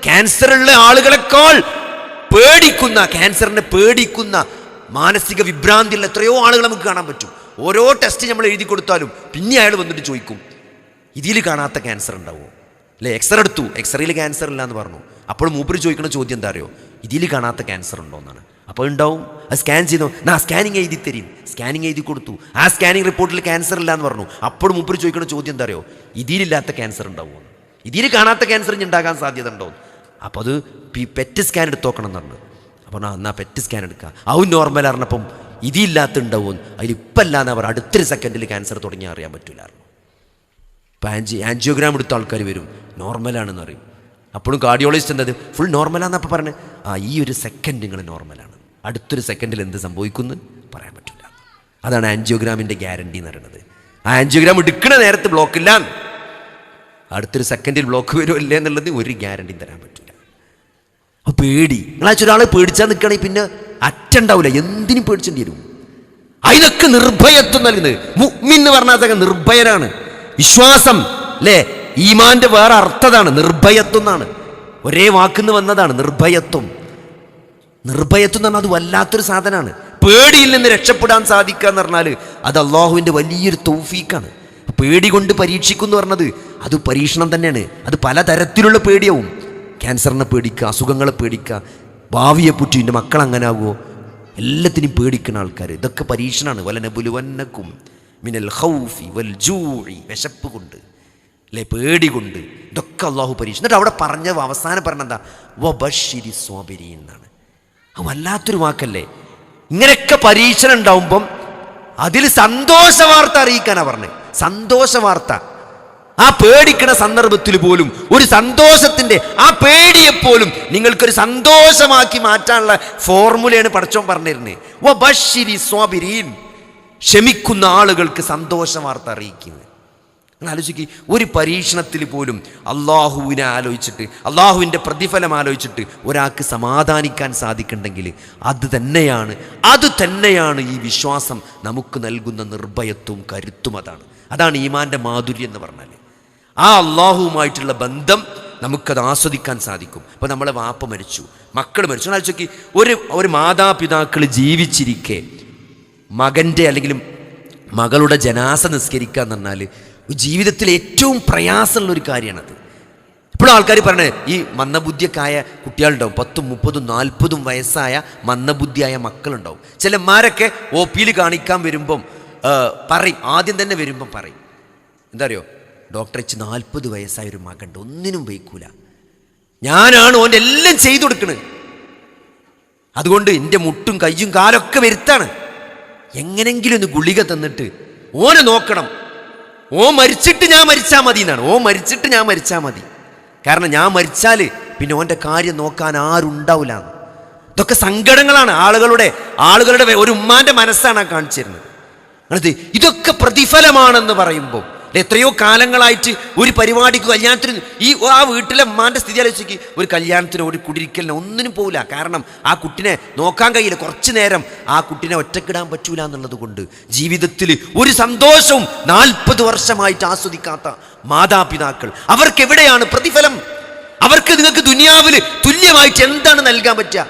ക്യാൻസറുള്ള ആളുകളെക്കാൾ പേടിക്കുന്ന, ക്യാൻസറിനെ പേടിക്കുന്ന മാനസിക വിഭ്രാന്തിയുള്ള എത്രയോ ആളുകൾ നമുക്ക് കാണാൻ പറ്റും. ഓരോ ടെസ്റ്റ് നമ്മൾ എഴുതി കൊടുത്താലും പിന്നെ അയാൾ വന്നിട്ട് ചോദിക്കും, ഇതിൽ കാണാത്ത ക്യാൻസർ ഉണ്ടാവുമോ? അല്ലേ, എക്സ്റേ എടുത്തു, എക്സ്റേയിൽ ക്യാൻസർ ഇല്ല എന്ന് പറഞ്ഞു. അപ്പോൾ മൂപ്പര് ചോദിക്കുന്ന ചോദ്യം എന്താ അറിയോ? ഇതിൽ കാണാത്ത ക്യാൻസർ ഉണ്ടോ എന്നാണ്. അപ്പോൾ ഉണ്ടാവും. അത് സ്കാൻ ചെയ്തോ, നാ സ്കാനിങ് എഴുതി തരും. സ്കാനിങ് എഴുതി കൊടുത്തു, ആ സ്കാനിങ് റിപ്പോർട്ടിൽ ക്യാൻസർ ഇല്ല എന്ന് പറഞ്ഞു. അപ്പോൾ മൂപ്പര് ചോദിക്കുന്ന ചോദ്യം എന്താ അറിയോ? ഇതിലില്ലാത്ത ക്യാൻസർ ഉണ്ടാവുമോ? ഇതിൽ കാണാത്ത ക്യാൻസർ ഇനി ഉണ്ടാകാൻ സാധ്യത ഉണ്ടോ? അപ്പോൾ അത് പെറ്റ് സ്കാൻ എടുത്ത് നോക്കണം എന്ന് പറഞ്ഞു. അപ്പോൾ എന്നാൽ പെറ്റ് സ്കാൻ എടുക്കുക. അതും നോർമൽ അറിഞ്ഞപ്പം ഇതില്ലാത്ത ഉണ്ടാവുമെന്ന്. അതിലിപ്പം അല്ല എന്ന് പറഞ്ഞു. അടുത്തൊരു സെക്കൻഡിൽ ക്യാൻസർ തുടങ്ങിയാൽ അറിയാൻ പറ്റില്ലായിരുന്നു. ഇപ്പം ആൻജിയോഗ്രാം എടുത്ത ആൾക്കാർ വരും, നോർമലാണെന്ന് പറയും. അപ്പോഴും കാർഡിയോളജിസ്റ്റ് എന്തത് ഫുൾ നോർമലാണെന്നപ്പോൾ പറഞ്ഞ് ഈ ഒരു സെക്കൻഡ് നിങ്ങൾ നോർമലാണ്, അടുത്തൊരു സെക്കൻഡിൽ എന്ത് സംഭവിക്കുമെന്ന് പറയാൻ പറ്റില്ല. അതാണ് ആൻജിയോഗ്രാമിൻ്റെ ഗ്യാരണ്ടി എന്ന് പറയുന്നത്. ആ ആൻജിയോഗ്രാം എടുക്കുന്ന നേരത്ത് ബ്ലോക്കില്ല, അടുത്തൊരു സെക്കൻഡിൽ ബ്ലോക്ക് വരുമല്ലേ എന്നുള്ളത് ഒരു ഗ്യാരണ്ടിയും തരാൻ പറ്റില്ല. അപ്പോൾ പേടി, നിങ്ങളാച്ച ഒരാളെ പേടിച്ചാൽ നിൽക്കുകയാണെങ്കിൽ പിന്നെ അറ്റുണ്ടാവില്ല, എന്തിനും പേടിച്ചേണ്ടി വരും. അതിനൊക്കെ നിർഭയത്വം നൽകുന്നത്. മുഅ്മിൻ എന്ന് പറഞ്ഞാൽ നിർഭയനാണ്. വിശ്വാസം അല്ലേ, ഈമാന്റെ വേറെ അർത്ഥതാണ് നിർഭയത്വം എന്നാണ്. ഒരേ വാക്കിന്ന് വന്നതാണ് നിർഭയത്വം. നിർഭയത്വം എന്ന് പറഞ്ഞാൽ അത് വല്ലാത്തൊരു സാധനമാണ്. പേടിയിൽ നിന്ന് രക്ഷപ്പെടാൻ സാധിക്കുക എന്ന് പറഞ്ഞാൽ അത് അള്ളാഹുവിൻ്റെ വലിയൊരു തൗഫീക്കാണ്. പേടി കൊണ്ട് പരീക്ഷിക്കുന്നു പറഞ്ഞത് അത് പരീക്ഷണം തന്നെയാണ്. അത് പലതരത്തിലുള്ള പേടിയാവും. ക്യാൻസറിനെ പേടിക്കുക, അസുഖങ്ങളെ പേടിക്കുക, ഭാവിയെ പറ്റി എൻ്റെ മക്കൾ അങ്ങനെ ആകുമോ, എല്ലാത്തിനും പേടിക്കുന്ന ആൾക്കാർ. ഇതൊക്കെ പരീക്ഷണമാണ്. വലനബുലുവന്നക്കും മിനൽ ഖൗഫി വൽ ജൂഇ, വിശപ്പ് കൊണ്ട് അല്ലേ, പേടി കൊണ്ട്, ഇതൊക്കെ അള്ളാഹു പരീക്ഷ. എന്നിട്ട് അവിടെ പറഞ്ഞ അവസാനം പറഞ്ഞെന്താ? വബശ്ശിരി സ്വാബിരീൻ എന്നാണ്. അത് വല്ലാത്തൊരു വാക്കല്ലേ. ഇങ്ങനെയൊക്കെ പരീക്ഷണം ഉണ്ടാവുമ്പം അതിൽ സന്തോഷ വാർത്ത അറിയിക്കാനാണ് പറഞ്ഞത്. സന്തോഷ വാർത്ത. ആ പേടിക്കണ സന്ദർഭത്തിൽ പോലും ഒരു സന്തോഷത്തിൻ്റെ, ആ പേടിയെപ്പോലും നിങ്ങൾക്കൊരു സന്തോഷമാക്കി മാറ്റാനുള്ള ഫോർമുലയാണ് പടച്ചോൻ പറഞ്ഞിരുന്നത്. വബശ്ശിരി സ്വാബിരീൻ, ക്ഷമിക്കുന്ന ആളുകൾക്ക് സന്തോഷ വാർത്ത അറിയിക്കുന്നത്. നിങ്ങൾ ആലോചിക്കുക, ഒരു പരീക്ഷണത്തിൽ പോലും അള്ളാഹുവിനെ ആലോചിച്ചിട്ട്, അള്ളാഹുവിൻ്റെ പ്രതിഫലം ആലോചിച്ചിട്ട് ഒരാൾക്ക് സമാധാനിക്കാൻ സാധിക്കുന്നുണ്ടെങ്കിൽ അത് തന്നെയാണ് ഈ വിശ്വാസം നമുക്ക് നൽകുന്ന നിർഭയത്വവും കരുത്തും. അതാണ് ഈമാൻ്റെ മാധുര്യം എന്ന് പറഞ്ഞാൽ. ആ അള്ളാഹുവുമായിട്ടുള്ള ബന്ധം നമുക്കത് ആസ്വദിക്കാൻ സാധിക്കും. ഇപ്പോൾ നമ്മളെ വാപ്പ മരിച്ചു, മക്കൾ മരിച്ചു. ആലോചിക്ക്, ഒരു മാതാപിതാക്കൾ ജീവിച്ചിരിക്കെ മകൻ്റെ അല്ലെങ്കിൽ മകളുടെ ജനാസ നിസ്കരിക്കുക എന്ന് പറഞ്ഞാൽ ജീവിതത്തിൽ ഏറ്റവും പ്രയാസമുള്ളൊരു കാര്യമാണത്. ഇപ്പോഴും ആൾക്കാർ പറഞ്ഞത് ഈ മന്ദബുദ്ധിയൊക്കെയായ കുട്ടികളുണ്ടാവും, 10, 30, 40 വയസ്സായ മന്ദബുദ്ധിയായ മക്കളുണ്ടാവും. ചിലന്മാരൊക്കെ OP-യിൽ കാണിക്കാൻ വരുമ്പം പറയും, ആദ്യം തന്നെ വരുമ്പം പറയും, എന്താ അറിയോ, ഡോക്ടറെ 40 വയസ്സായൊരു മകണ്ട്, ഒന്നിനും വയ്ക്കൂല, ഞാനാണ് ഓൻ്റെ എല്ലാം ചെയ്തു കൊടുക്കണത്, അതുകൊണ്ട് എൻ്റെ മുട്ടും കയ്യും കാലൊക്കെ വരുത്താണ്, എങ്ങനെങ്കിലും ഒന്ന് ഗുളിക തന്നിട്ട് ഓനെ നോക്കണം, ഓൻ മരിച്ചിട്ട് ഞാൻ മരിച്ചാൽ മതി എന്നാണ്. ഓൻ മരിച്ചിട്ട് ഞാൻ മരിച്ചാൽ മതി, കാരണം ഞാൻ മരിച്ചാൽ പിന്നെ ഓൻ്റെ കാര്യം നോക്കാൻ ആരുണ്ടാവില്ല. ഇതൊക്കെ സങ്കടങ്ങളാണ് ആളുകളുടെ ഒരു ഉമ്മാൻ്റെ മനസ്സാണ് കാണിച്ചിരുന്നത്. ഇതൊക്കെ പ്രതിഫലമാണെന്ന് പറയുമ്പോൾ എത്രയോ കാലങ്ങളായിട്ട് ഒരു പരിപാടിക്ക്, കല്യാണത്തിന്, ആ വീട്ടിലെ ഉമ്മാൻ്റെ സ്ഥിതി ആലോചിക്ക്, ഒരു കല്യാണത്തിന്, ഒരു കുടിരിക്കലിന് ഒന്നിനും പോവില്ല. കാരണം ആ കുട്ടിനെ നോക്കാൻ കഴിയില്ല, കുറച്ചു നേരം ആ കുട്ടിനെ ഒറ്റക്കിടാൻ പറ്റൂല എന്നുള്ളത് കൊണ്ട് ജീവിതത്തിൽ ഒരു സന്തോഷവും 40 വർഷമായിട്ട് ആസ്വദിക്കാത്ത മാതാപിതാക്കൾ, അവർക്ക് എവിടെയാണ് പ്രതിഫലം? അവർക്ക് നിങ്ങൾക്ക് ദുനിയാവിൽ തുല്യമായിട്ട് എന്താണ് നൽകാൻ പറ്റുക?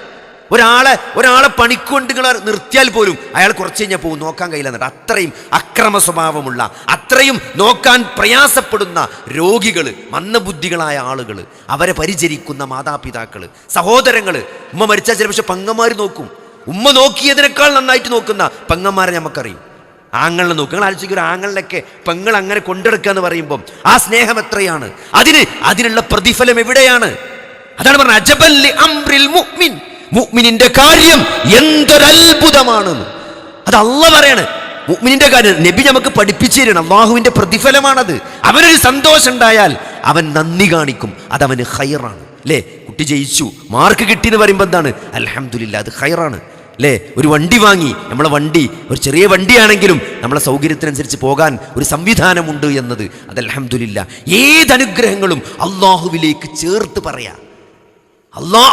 ഒരാളെ പണിക്കൊണ്ട് നിങ്ങൾ നിർത്തിയാൽ പോലും അയാൾ കുറച്ച് കഴിഞ്ഞാൽ പോകും, നോക്കാൻ കഴിയില്ല എന്നിട്ട്. അത്രയും അക്രമ സ്വഭാവമുള്ള, അത്രയും നോക്കാൻ പ്രയാസപ്പെടുന്ന രോഗികൾ, മന്ദബുദ്ധികളായ ആളുകൾ, അവരെ പരിചരിക്കുന്ന മാതാപിതാക്കൾ, സഹോദരങ്ങൾ. ഉമ്മ മരിച്ചാൽ ചില പക്ഷെ പെങ്ങന്മാർ നോക്കും. ഉമ്മ നോക്കിയതിനേക്കാൾ നന്നായിട്ട് നോക്കുന്ന പെങ്ങന്മാരെ നമുക്കറിയും. ആങ്ങളിനെ നോക്കും. നിങ്ങൾ ആലോചിക്കുക, ഒരു ആങ്ങളിലൊക്കെ പെങ്ങൾ അങ്ങനെ കൊണ്ടെടുക്കുക എന്ന് പറയുമ്പം ആ സ്നേഹം എത്രയാണ്, അതിനുള്ള പ്രതിഫലം എവിടെയാണ്? അതാണ് പറഞ്ഞത്, അജബൽ ലി അംറിൽ മുഅ്മിൻ, മുഅ്മിനിന്റെ കാര്യം എന്തൊരത്ഭുതമാണെന്ന്. അത് അല്ലാഹ് പറയാണ്. മുഅ്മിനിന്റെ കാര്യം നബി നമുക്ക് പഠിപ്പിച്ചു തരണം. അല്ലാഹുവിന്റെ പ്രതിഫലമാണത്. അവനൊരു സന്തോഷം ഉണ്ടായാൽ അവൻ നന്ദി കാണിക്കും, അതവന് ഖൈറാണ്. അല്ലേ, കുട്ടി ജയിച്ചു, മാർക്ക് കിട്ടിയെന്ന് പറയുമ്പോൾ എന്താണ്? അൽഹംദുലില്ലാ, അത് ഖൈറാണ്. അല്ലേ, ഒരു വണ്ടി വാങ്ങി, നമ്മളെ വണ്ടി ഒരു ചെറിയ വണ്ടിയാണെങ്കിലും നമ്മളെ സൗകര്യത്തിനനുസരിച്ച് പോകാൻ ഒരു സംവിധാനമുണ്ട് എന്നത്, അത് അൽഹംദുലില്ലാ. ഏതനുഗ്രഹങ്ങളും അള്ളാഹുവിലേക്ക് ചേർത്ത് പറയാം. എല്ലാ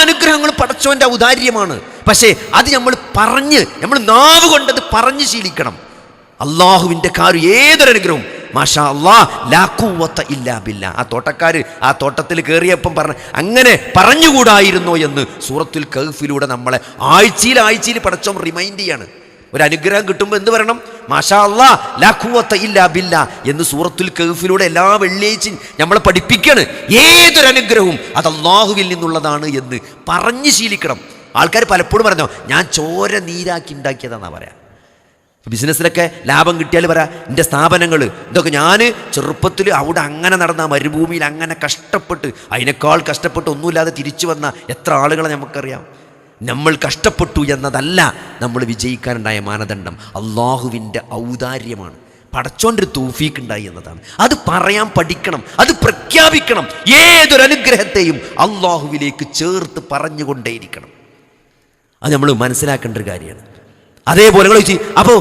അനുഗ്രഹങ്ങളും പടച്ചോൻ്റെ ഔദാര്യമാണ്. പക്ഷേ അത് നമ്മൾ നാവ് കൊണ്ടത് പറഞ്ഞ് ശീലിക്കണം. അള്ളാഹുവിൻ്റെ കാര്യം ഏതൊരനുഗ്രഹവും മാഷാ അല്ലാഹ് ലാ ഖുവത ഇല്ലാ ബില്ലാ. ആ തോട്ടക്കാർ ആ തോട്ടത്തിൽ കയറിയപ്പം അങ്ങനെ പറഞ്ഞുകൂടായിരുന്നോ എന്ന് സൂറത്തുൽ കഹ്ഫിലൂടെ നമ്മളെ ആഴ്ചയിൽ പടച്ചോൻ റിമൈൻഡ് ചെയ്യാണ്. ഒരു അനുഗ്രഹം കിട്ടുമ്പോൾ എന്ത് പറയണം? മാഷാ അല്ലാഹ് ലാ ഖുവത ഇല്ലാ ബില്ലാ എന്ന് സൂറത്തുൽ കഹ്ഫിലൂടെ എല്ലാ വെള്ളിയാഴ്ചയും നമ്മളെ പഠിപ്പിക്കാണ്. ഏതൊരു അനുഗ്രഹവും അത് അല്ലാഹുവിൽ നിന്നുള്ളതാണ് എന്ന് പറഞ്ഞ് ശീലിക്കണം. ആൾക്കാർ പലപ്പോഴും പറഞ്ഞോ ഞാൻ ചോര നീരാക്കി ഉണ്ടാക്കിയതാണെന്നാ പറയാം. ബിസിനസ്സിലൊക്കെ ലാഭം കിട്ടിയാൽ പറയാം എൻ്റെ സ്ഥാപനങ്ങൾ ഇതൊക്കെ ഞാൻ ചെറുപ്പത്തിൽ അവിടെ അങ്ങനെ നടന്ന മരുഭൂമിയിൽ അങ്ങനെ കഷ്ടപ്പെട്ട് അതിനേക്കാൾ കഷ്ടപ്പെട്ട് ഒന്നുമില്ലാതെ തിരിച്ചു വന്ന എത്ര ആളുകളെ നമുക്കറിയാം. നമ്മൾ കഷ്ടപ്പെട്ടു എന്നതല്ല നമ്മൾ വിജയിക്കാനുണ്ടായ മാനദണ്ഡം, അള്ളാഹുവിൻ്റെ ഔദാര്യമാണ്, പടച്ചോൻ്റെ ഒരു തൗഫീഖ് ഉണ്ടായി എന്നതാണ്. അത് പറയാൻ പഠിക്കണം, അത് പ്രഖ്യാപിക്കണം. ഏതൊരു അനുഗ്രഹത്തെയും അള്ളാഹുവിലേക്ക് ചേർത്ത് പറഞ്ഞുകൊണ്ടേയിരിക്കണം. അത് നമ്മൾ മനസ്സിലാക്കേണ്ട ഒരു കാര്യമാണ്. അതേപോലെ അപ്പോൾ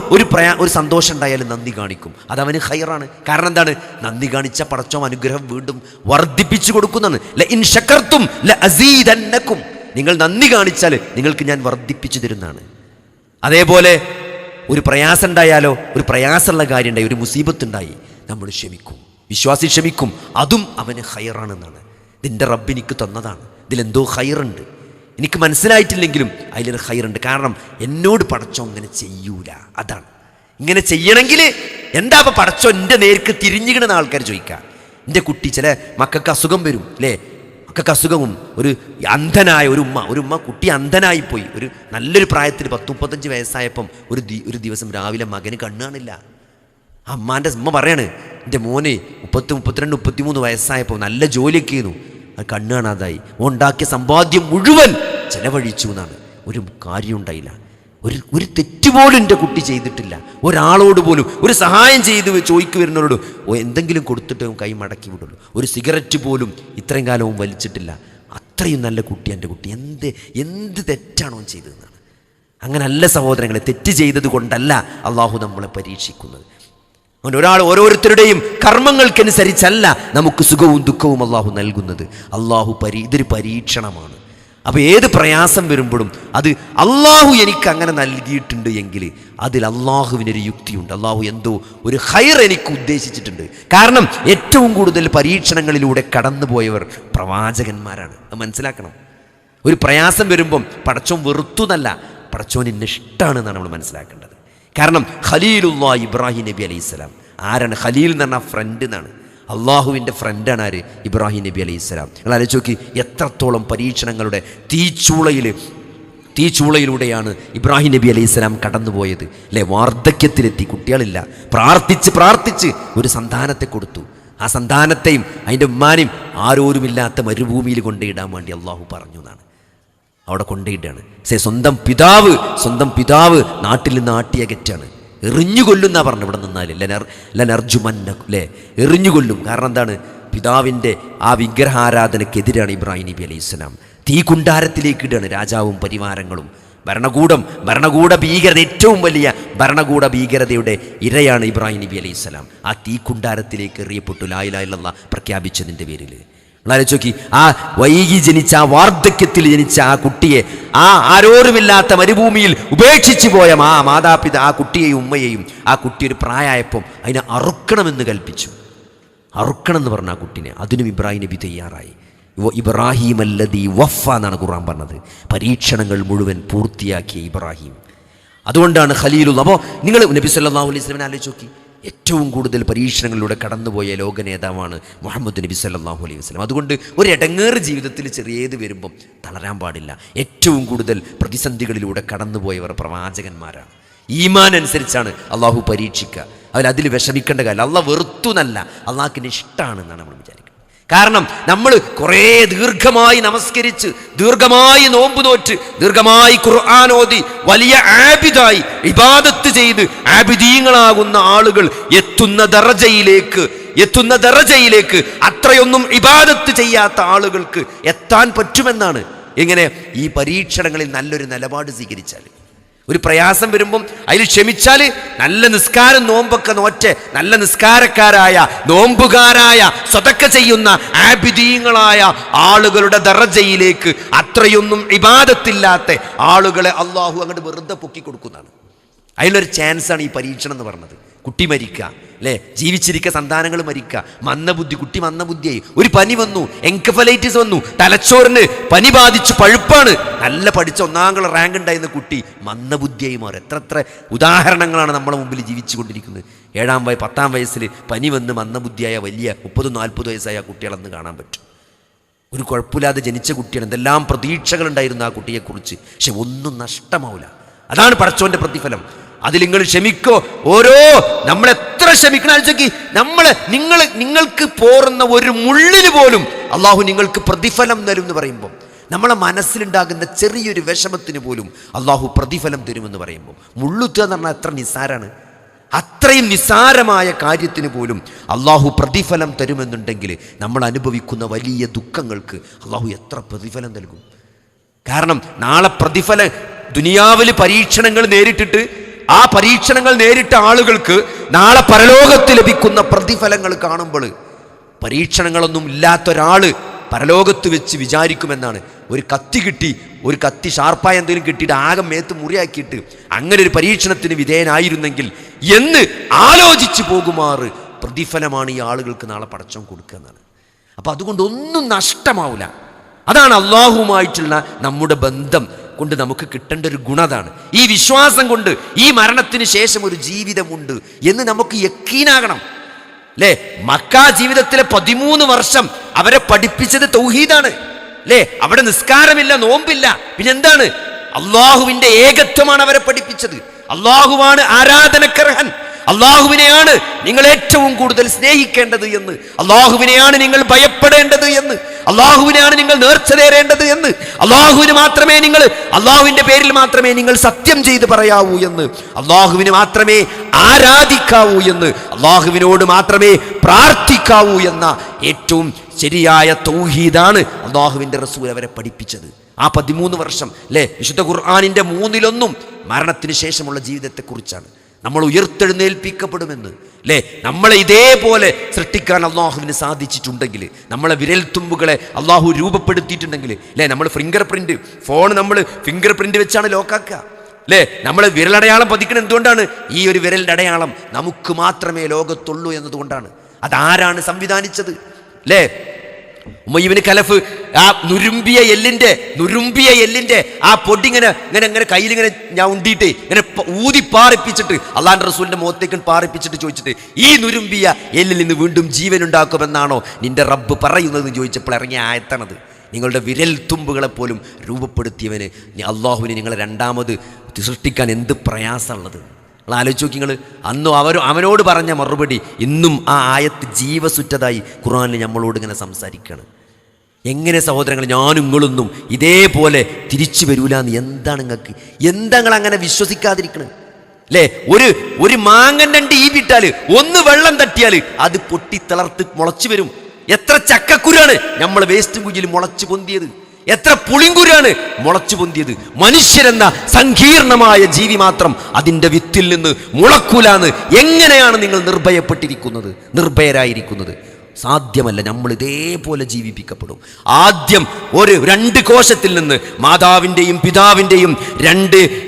ഒരു സന്തോഷം ഉണ്ടായാലും നന്ദി കാണിക്കും, അതവന് ഖൈറാണ്. കാരണം എന്താണ്? നന്ദി കാണിച്ച പടച്ചോൻ അനുഗ്രഹം വീണ്ടും വർദ്ധിപ്പിച്ചു കൊടുക്കുന്നതാണ്. ലഇൻ ശകർതും ലഅസീദന്നകും, നിങ്ങൾ നന്ദി കാണിച്ചാൽ നിങ്ങൾക്ക് ഞാൻ വർദ്ധിപ്പിച്ചു തരുന്നതാണ്. അതേപോലെ ഒരു പ്രയാസം ഉണ്ടായാലോ, ഒരു പ്രയാസമുള്ള കാര്യം ഉണ്ടായി, ഒരു മുസീബത്ത് ഉണ്ടായി, നമ്മൾ ക്ഷമിക്കും, വിശ്വാസി ക്ഷമിക്കും, അതും അവന് ഖൈറാണെന്നാണ്. ഇതിൻ്റെ റബ്ബ് എനിക്ക് തന്നതാണ്, ഇതിലെന്തോ ഖൈറുണ്ട്, എനിക്ക് മനസ്സിലായിട്ടില്ലെങ്കിലും അതിലൊരു ഖൈറുണ്ട്. കാരണം എന്നോട് പടച്ചോ ഇങ്ങനെ ചെയ്യൂല, അതാണ്. ഇങ്ങനെ ചെയ്യണമെങ്കിൽ എന്താ അപ്പം പടച്ചോ എൻ്റെ നേർക്ക് തിരിഞ്ഞിടുന്ന ആൾക്കാർ ചോദിക്കാം. എൻ്റെ കുട്ടി, ചില മക്കൾക്ക് അസുഖം വരും അല്ലേ, മക്കൾക്ക് അസുഖവും, ഒരു അന്ധനായ ഒരു ഉമ്മ കുട്ടി അന്ധനായിപ്പോയി. ഒരു നല്ലൊരു പ്രായത്തിൽ 10-35 വയസ്സായപ്പം ഒരു ദിവസം രാവിലെ മകന് കണ്ണ് കാണില്ല. അമ്മാൻ്റെ ഉമ്മ പറയാണ്, എൻ്റെ മോന് 32-33 വയസ്സായപ്പോൾ നല്ല ജോലിയൊക്കെ ചെയ്യുന്നു, അത് കണ്ണ് കാണാതായി, ഉണ്ടാക്കിയ സമ്പാദ്യം മുഴുവൻ ചെലവഴിച്ചു എന്നാണ്. ഒരു കാര്യം ഉണ്ടായില്ല, ഒരു തെറ്റുപോലും എൻ്റെ കുട്ടി ചെയ്തിട്ടില്ല. ഒരാളോട് പോലും ഒരു സഹായം ചെയ്ത് ചോദിക്കു വരുന്നവരോട് എന്തെങ്കിലും കൊടുത്തിട്ട് കൈ മടക്കി വിടുള്ളൂ. ഒരു സിഗരറ്റ് പോലും ഇത്രയും കാലവും വലിച്ചിട്ടില്ല. അത്രയും നല്ല കുട്ടി എൻ്റെ കുട്ടി. എന്ത് തെറ്റാണോ ചെയ്തതെന്നാണ്. അങ്ങനല്ല സഹോദരങ്ങളെ, തെറ്റ് ചെയ്തത് കൊണ്ടല്ല അള്ളാഹു നമ്മളെ പരീക്ഷിക്കുന്നത്. അങ്ങനെ ഓരോരുത്തരുടെയും കർമ്മങ്ങൾക്കനുസരിച്ചല്ല നമുക്ക് സുഖവും ദുഃഖവും അള്ളാഹു നൽകുന്നത്. ഇതൊരു പരീക്ഷണമാണ്. അപ്പോൾ ഏത് പ്രയാസം വരുമ്പോഴും അത് അള്ളാഹു എനിക്ക് അങ്ങനെ നൽകിയിട്ടുണ്ട് എങ്കിൽ അതിൽ അള്ളാഹുവിനൊരു യുക്തിയുണ്ട്. അള്ളാഹു എന്തോ ഒരു ഖൈർ എനിക്ക് ഉദ്ദേശിച്ചിട്ടുണ്ട്. കാരണം ഏറ്റവും കൂടുതൽ പരീക്ഷണങ്ങളിലൂടെ കടന്നുപോയവർ പ്രവാചകന്മാരാണ്. അത് മനസ്സിലാക്കണം. ഒരു പ്രയാസം വരുമ്പം പടച്ചോൻ വെറുത്തു എന്നല്ല, പടച്ചോൻ എന്നെ ഇഷ്ടമാണെന്നാണ് നമ്മൾ മനസ്സിലാക്കേണ്ടത്. കാരണം ഖലീലുല്ലാഹ് ഇബ്രാഹിം നബി അലൈഹിസ്സലാം ആരാണ്? ഖലീൽ എന്ന് പറഞ്ഞാൽ ഫ്രണ്ട് എന്നാണ്. അള്ളാഹുവിൻ്റെ ഫ്രണ്ടാണ് ആര്? ഇബ്രാഹിം നബി അലൈഹിസ്സലാം. നിങ്ങൾ ആലോചിച്ച് നോക്കി, എത്രത്തോളം പരീക്ഷണങ്ങളുടെ തീച്ചൂളയിലൂടെയാണ് ഇബ്രാഹിം നബി അലൈഹിസ്സലാം കടന്നുപോയത് അല്ലേ. വാർദ്ധക്യത്തിലെത്തി, കുട്ടികളില്ല, പ്രാർത്ഥിച്ച് ഒരു സന്താനത്തെ കൊടുത്തു. ആ സന്താനത്തെയും അതിൻ്റെ ഉമ്മാനെയും ആരോരുമില്ലാത്ത മരുഭൂമിയിൽ കൊണ്ടിടാൻ വേണ്ടി അള്ളാഹു പറഞ്ഞു എന്നാണ്. അവിടെ കൊണ്ടിട്ടാണ്. സ്വന്തം പിതാവ് നാട്ടിൽ നിന്ന് ആട്ടിയകറ്റാണ്, എറിഞ്ഞുകൊല്ലുന്ന പറഞ്ഞു. ഇവിടെ നിന്നാൽ ലനർജുമന്നല്ലേ, എറിഞ്ഞുകൊല്ലും. കാരണം എന്താണ്? പിതാവിൻ്റെ ആ വിഗ്രഹാരാധനക്കെതിരാണ് ഇബ്രാഹിം നബി അലൈഹിസ്സലാം. തീ കുണ്ടാരത്തിലേക്ക് ഇടാണ് രാജാവും പരിവാരങ്ങളും. ഭരണകൂട ഭീകരത, ഏറ്റവും വലിയ ഭരണകൂട ഭീകരതയുടെ ഇരയാണ് ഇബ്രാഹിം നബി അലൈഹിസ്സലാം. ആ തീ കുണ്ടാരത്തിലേക്ക് എറിയപ്പെട്ടു ലാ ഇലാഹ ഇല്ലല്ലാഹ് പ്രഖ്യാപിച്ചതിൻ്റെ പേരിൽ. നോക്കി, ആ വൈകി ജനിച്ച, ആ വാർദ്ധക്യത്തിൽ ജനിച്ച ആ കുട്ടിയെ ആ ആരോരുമില്ലാത്ത മരുഭൂമിയിൽ ഉപേക്ഷിച്ചു പോയ ആ കുട്ടിയെയും ഉമ്മയെയും, ആ കുട്ടി ഒരു പ്രായമായപ്പം അതിനെ അറുക്കണമെന്ന് കൽപ്പിച്ചു. അറുക്കണമെന്ന് പറഞ്ഞ ആ കുട്ടിനെ, അതിനും ഇബ്രാഹിം നബി തയ്യാറായി. ഇബ്രാഹിം അല്ലദീ വഫ എന്നാണ് ഖുർആൻ പറഞ്ഞത്. പരീക്ഷണങ്ങൾ മുഴുവൻ പൂർത്തിയാക്കിയ ഇബ്രാഹിം. അതുകൊണ്ടാണ് ഖലീലുല്ലാഹ്. അപ്പോൾ നിങ്ങൾ നബി സല്ലല്ലാഹു അലൈഹി വസല്ലം ആലോചിച്ച് നോക്കി, ഏറ്റവും കൂടുതൽ പരീക്ഷണങ്ങളിലൂടെ കടന്നുപോയ ലോക നേതാവാണ് മുഹമ്മദ് നബി സല്ലല്ലാഹു അലൈഹി വസല്ലം. അതുകൊണ്ട് ഒരു ഇടങ്ങേറ് ജീവിതത്തിൽ ചെറിയത് വരുമ്പം തളരാൻ പാടില്ല. ഏറ്റവും കൂടുതൽ പ്രതിസന്ധികളിലൂടെ കടന്നുപോയവർ പ്രവാചകന്മാരാണ്. ഈമാൻ അനുസരിച്ചാണ് അള്ളാഹു പരീക്ഷിക്കുക. അതിൽ വിഷമിക്കേണ്ട കാര്യം. അള്ളാഹ് വെറുത്തു എന്നല്ല, അള്ളാഹ്ക്കിന് ഇഷ്ടമാണെന്നാണ് നമ്മൾ വിചാരിക്കുന്നത്. കാരണം നമ്മൾ കുറേ ദീർഘമായി നമസ്കരിച്ച്, ദീർഘമായി നോമ്പ് നോറ്റ്, ദീർഘമായി ഖുർആൻ ഓതി, വലിയ ആബിദായി ഇബാദത്ത് ചെയ്ത് ആബിദീങ്ങളാകുന്ന ആളുകൾ എത്തുന്ന ദറജയിലേക്ക് അത്രയൊന്നും ഇബാദത്ത് ചെയ്യാത്ത ആളുകൾക്ക് എത്താൻ പറ്റുമെന്നാണ്. എങ്ങനെ? ഈ പരീക്ഷണങ്ങളിൽ നല്ലൊരു നിലപാട് സ്വീകരിച്ചാൽ. ഒരു പ്രയാസം വരുമ്പം അതിൽ ക്ഷമിച്ചാൽ, നല്ല നിസ്കാരം നോമ്പൊക്കെ നോറ്റ് നല്ല നിസ്കാരക്കാരായ, നോമ്പുകാരായ, സ്വതക്ക ചെയ്യുന്ന ആബിദീങ്ങളായ ആളുകളുടെ ദറജയിലേക്ക് അത്രയൊന്നും ഇബാദത്തില്ലാത്ത ആളുകളെ അള്ളാഹു അങ്ങോട്ട് വെറുതെ പൊക്കി കൊടുക്കുന്നതാണ്. അതിലൊരു ചാൻസാണ് ഈ പരീക്ഷണം എന്ന് പറഞ്ഞത്. കുട്ടി മരിക്കുക അല്ലേ, ജീവിച്ചിരിക്കുക സന്താനങ്ങൾ മരിക്കുക, മന്ദബുദ്ധി, കുട്ടി മന്ദബുദ്ധിയായി, ഒരു പനി വന്നു, എൻകഫലൈറ്റിസ് വന്നു, തലച്ചോറിന് പനി ബാധിച്ച് പഴുപ്പാണ്, നല്ല പഠിച്ച 1ാം ക്ലാസ് റാങ്ക് ഉണ്ടായിരുന്ന കുട്ടി മന്ദബുദ്ധിയായി മാറും. എത്ര ഉദാഹരണങ്ങളാണ് നമ്മളെ മുമ്പിൽ ജീവിച്ചു കൊണ്ടിരിക്കുന്നത്. 10ാം വയസ്സിൽ പനി വന്ന് മന്ദബുദ്ധിയായ വലിയ 30-40 വയസ്സായ കുട്ടികളെന്ന് കാണാൻ പറ്റും. ഒരു കുഴപ്പമില്ലാതെ ജനിച്ച കുട്ടിയാണ്, എന്തെല്ലാം പ്രതീക്ഷകളുണ്ടായിരുന്നു ആ കുട്ടിയെക്കുറിച്ച്, പക്ഷെ ഒന്നും നഷ്ടമാവില്ല. അതാണ് പടച്ചോന്റെ പ്രതിഫലം. അതിൽ നിങ്ങൾ ക്ഷമിക്കോ, ഓരോ നമ്മളെത്ര ക്ഷമിക്കണം, നിങ്ങൾക്ക് പോറുന്ന ഒരു മുള്ളിന് പോലും അള്ളാഹു നിങ്ങൾക്ക് പ്രതിഫലം തരും എന്ന് പറയുമ്പോൾ, നമ്മളെ മനസ്സിലുണ്ടാകുന്ന ചെറിയൊരു വിഷമത്തിന് പോലും അള്ളാഹു പ്രതിഫലം തരുമെന്ന് പറയുമ്പോൾ, മുള്ളുത്തുക എന്ന് പറഞ്ഞാൽ എത്ര നിസ്സാരാണ്. അത്രയും നിസ്സാരമായ കാര്യത്തിന് പോലും അള്ളാഹു പ്രതിഫലം തരുമെന്നുണ്ടെങ്കിൽ നമ്മൾ അനുഭവിക്കുന്ന വലിയ ദുഃഖങ്ങൾക്ക് അള്ളാഹു എത്ര പ്രതിഫലം നൽകും. കാരണം നാളെ പ്രതിഫലം, ദുനിയാവിൽ പരീക്ഷണങ്ങൾ നേരിട്ടിട്ട് ആ പരീക്ഷണങ്ങൾ നേരിട്ട ആളുകൾക്ക് നാളെ പരലോകത്ത് ലഭിക്കുന്ന പ്രതിഫലങ്ങൾ കാണുമ്പോൾ, പരീക്ഷണങ്ങളൊന്നും ഇല്ലാത്ത ഒരാൾ പരലോകത്ത് വെച്ച് വിചാരിക്കുമെന്നാണ്, ഒരു കത്തി കിട്ടി, ഒരു കത്തി ഷാർപ്പായ എന്തെങ്കിലും കിട്ടിയിട്ട് ആകെ മേത്ത് മുറിയാക്കിയിട്ട് അങ്ങനെ ഒരു പരീക്ഷണത്തിന് വിധേയനായിരുന്നെങ്കിൽ എന്ന് ആലോചിച്ച് പോകുമാറ് പ്രതിഫലമാണ് ഈ ആളുകൾക്ക് നാളെ പടച്ചോൻ കൊടുക്കുക എന്നാണ്. അപ്പം അതുകൊണ്ട് ഒന്നും നഷ്ടമാവില്ല. അതാണ് അള്ളാഹുവുമായിട്ടുള്ള നമ്മുടെ ബന്ധം കൊണ്ട് നമുക്ക് കിട്ടേണ്ട ഒരു ഗുണതാണ്. ഈ വിശ്വാസം കൊണ്ട് ഈ മരണത്തിന് ശേഷം ഒരു ജീവിതമുണ്ട് എന്ന് നമുക്ക് യക്കീനാകണം അല്ലേ. മക്ക ജീവിതത്തിലെ 13 വർഷം അവരെ പഠിപ്പിച്ചത് തൗഹീദാണ് അല്ലേ. അവിടെ നിസ്കാരമില്ല, നോമ്പില്ല, പിന്നെന്താണ്? അള്ളാഹുവിന്റെ ഏകത്വമാണ് അവരെ പഠിപ്പിച്ചത്. അള്ളാഹുവാണ് ആരാധനക്കർഹൻ, അള്ളാഹുവിനെയാണ് നിങ്ങൾ ഏറ്റവും കൂടുതൽ സ്നേഹിക്കേണ്ടത് എന്ന്, അള്ളാഹുവിനെയാണ് നിങ്ങൾ ഭയപ്പെടേണ്ടത് എന്ന്, അള്ളാഹുവിനെയാണ് നിങ്ങൾ നേർച്ച നേരേണ്ടത് എന്ന്, അള്ളാഹുവിന് മാത്രമേ നിങ്ങൾ, അള്ളാഹുവിന്റെ പേരിൽ മാത്രമേ നിങ്ങൾ സത്യം ചെയ്ത് പറയാവൂ എന്ന്, അള്ളാഹുവിന് മാത്രമേ ആരാധിക്കാവൂ എന്ന്, അള്ളാഹുവിനോട് മാത്രമേ പ്രാർത്ഥിക്കാവൂ എന്ന ഏറ്റവും ശരിയായ തൗഹീദാണ് അള്ളാഹുവിന്റെ റസൂൽ അവരെ പഠിപ്പിച്ചത്. ആ 13 വർഷം അല്ലേ, വിശുദ്ധ ഖുർആനിന്റെ 1/3 മരണത്തിന് ശേഷമുള്ള ജീവിതത്തെക്കുറിച്ചാണ്. നമ്മൾ ഉയർത്തെഴുന്നേൽപ്പിക്കപ്പെടുമെന്ന് അല്ലേ. നമ്മളെ ഇതേപോലെ സൃഷ്ടിക്കാൻ അള്ളാഹുവിന് സാധിച്ചിട്ടുണ്ടെങ്കിൽ, നമ്മളെ വിരൽത്തുമ്പുകളെ അള്ളാഹു രൂപപ്പെടുത്തിയിട്ടുണ്ടെങ്കിൽ അല്ലേ, നമ്മൾ ഫോൺ നമ്മൾ ഫിംഗർ പ്രിന്റ് വെച്ചാണ് ലോക്കാക്കുക അല്ലേ. നമ്മൾ വിരലടയാളം പതിക്കണം. എന്തുകൊണ്ടാണ്? ഈ ഒരു വിരലിൻ്റെ അടയാളം നമുക്ക് മാത്രമേ ലോകത്തുള്ളൂ എന്നതുകൊണ്ടാണ്. അതാരാണ് സംവിധാനിച്ചത് അല്ലേ? ഉമയ്യിബ്നു ഖലഫ് ആ നുരുമ്പിയ എല്ലിന്റെ ആ പൊടി ഇങ്ങനെ കയ്യിലിങ്ങനെ ഞാൻ ഉണ്ടിയിട്ട് ഇങ്ങനെ ഊതി പാറിപ്പിച്ചിട്ട് അള്ളാഹുവിന്റെ റസൂലിന്റെ മുഖത്തേക്ക് പാറിപ്പിച്ചിട്ട് ചോദിച്ചിട്ട്, ഈ നുരുമ്പിയ എല്ലിൽ നിന്ന് വീണ്ടും ജീവൻ ഉണ്ടാക്കുമെന്നാണോ നിന്റെ റബ്ബ് പറയുന്നതെന്ന് ചോദിച്ചപ്പോൾ ഇറങ്ങിയ ആയത്താണത്. നിങ്ങളുടെ വിരൽ തുമ്പുകളെപ്പോലും രൂപപ്പെടുത്തിയവന് അള്ളാഹുവിനെ നിങ്ങളെ രണ്ടാമത് സൃഷ്ടിക്കാൻ എന്ത് പ്രയാസമുള്ളത് നിങ്ങൾ ആലോചിച്ച് നോക്കി. നിങ്ങൾ അന്നും അവനോട് പറഞ്ഞ മറുപടി ഇന്നും ആ ആയത്ത് ജീവസുറ്റതായി ഖുർആനിൽ നമ്മളോട് ഇങ്ങനെ സംസാരിക്കുകയാണ്. എങ്ങനെ സഹോദരങ്ങൾ, ഞാനും നിങ്ങളൊന്നും ഇതേപോലെ തിരിച്ചു വരൂലെന്ന് എന്താണ് നിങ്ങൾക്ക്, എന്താ നിങ്ങൾ അങ്ങനെ വിശ്വസിക്കാതിരിക്കണത് അല്ലേ? ഒരു മാങ്ങൻ രണ്ട് ഈ വിട്ടാൽ ഒന്ന് വെള്ളം തട്ടിയാൽ അത് പൊട്ടി തിളർത്ത് മുളച്ചു വരും. എത്ര ചക്കക്കുരാണ് നമ്മൾ വേസ്റ്റ് കുഴിയിൽ മുളച്ചു പൊന്തിയത്, എത്ര പുളിങ്കുരാണ് മുളച്ചു പൊന്തിയത്. മനുഷ്യരെന്ന സങ്കീർണമായ ജീവി മാത്രം അതിൻ്റെ വിത്തിൽ നിന്ന് മുളക്കൂലാന്ന് എങ്ങനെയാണ് നിങ്ങൾ നിർഭയരായിരിക്കുന്നത്? സാധ്യമല്ല. നമ്മൾ ഇതേപോലെ ജീവിപ്പിക്കപ്പെടും. ആദ്യം ഒരു 2 കോശത്തിൽ നിന്ന്, മാതാവിൻ്റെയും പിതാവിൻ്റെയും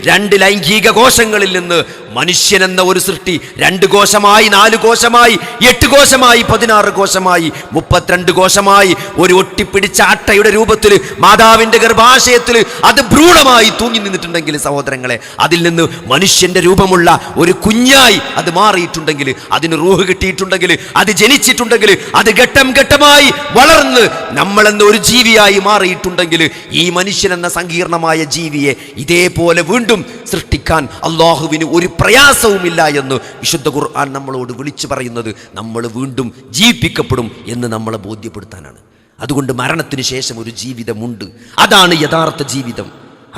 രണ്ട് ലൈംഗിക കോശങ്ങളിൽ നിന്ന് മനുഷ്യനെന്ന ഒരു സൃഷ്ടി 2 കോശമായി, 4 കോശമായി, 8 കോശമായി, 16 കോശമായി, 32 കോശമായി, ഒരു ഒട്ടിപ്പിടിച്ച അട്ടയുടെ രൂപത്തിൽ മാതാവിൻ്റെ ഗർഭാശയത്തിൽ അത് ഭ്രൂണമായി തൂങ്ങി നിന്നിട്ടുണ്ടെങ്കിൽ സഹോദരങ്ങളെ, അതിൽ നിന്ന് മനുഷ്യന്റെ രൂപമുള്ള ഒരു കുഞ്ഞായി അത് മാറിയിട്ടുണ്ടെങ്കിൽ, അതിന് റൂഹ് കിട്ടിയിട്ടുണ്ടെങ്കിൽ, അത് ജനിച്ചിട്ടുണ്ടെങ്കിൽ, അത് ഘട്ടം ഘട്ടമായി വളർന്ന് നമ്മളെന്ന ഒരു ജീവിയായി മാറിയിട്ടുണ്ടെങ്കിൽ, ഈ മനുഷ്യനെന്ന സങ്കീർണമായ ജീവിയെ ഇതേപോലെ വീണ്ടും സൃഷ്ടിക്കാൻ അള്ളാഹുവിന് ഒരു പ്രയാസവുമില്ല എന്ന് വിശുദ്ധ ഖുർആൻ നമ്മളോട് വിളിച്ചു പറയുന്നത് നമ്മൾ വീണ്ടും ജീവിപ്പിക്കപ്പെടും എന്ന് നമ്മളെ ബോധ്യപ്പെടുത്താനാണ്. അതുകൊണ്ട് മരണത്തിന് ശേഷം ഒരു ജീവിതമുണ്ട്, അതാണ് യഥാർത്ഥ ജീവിതം.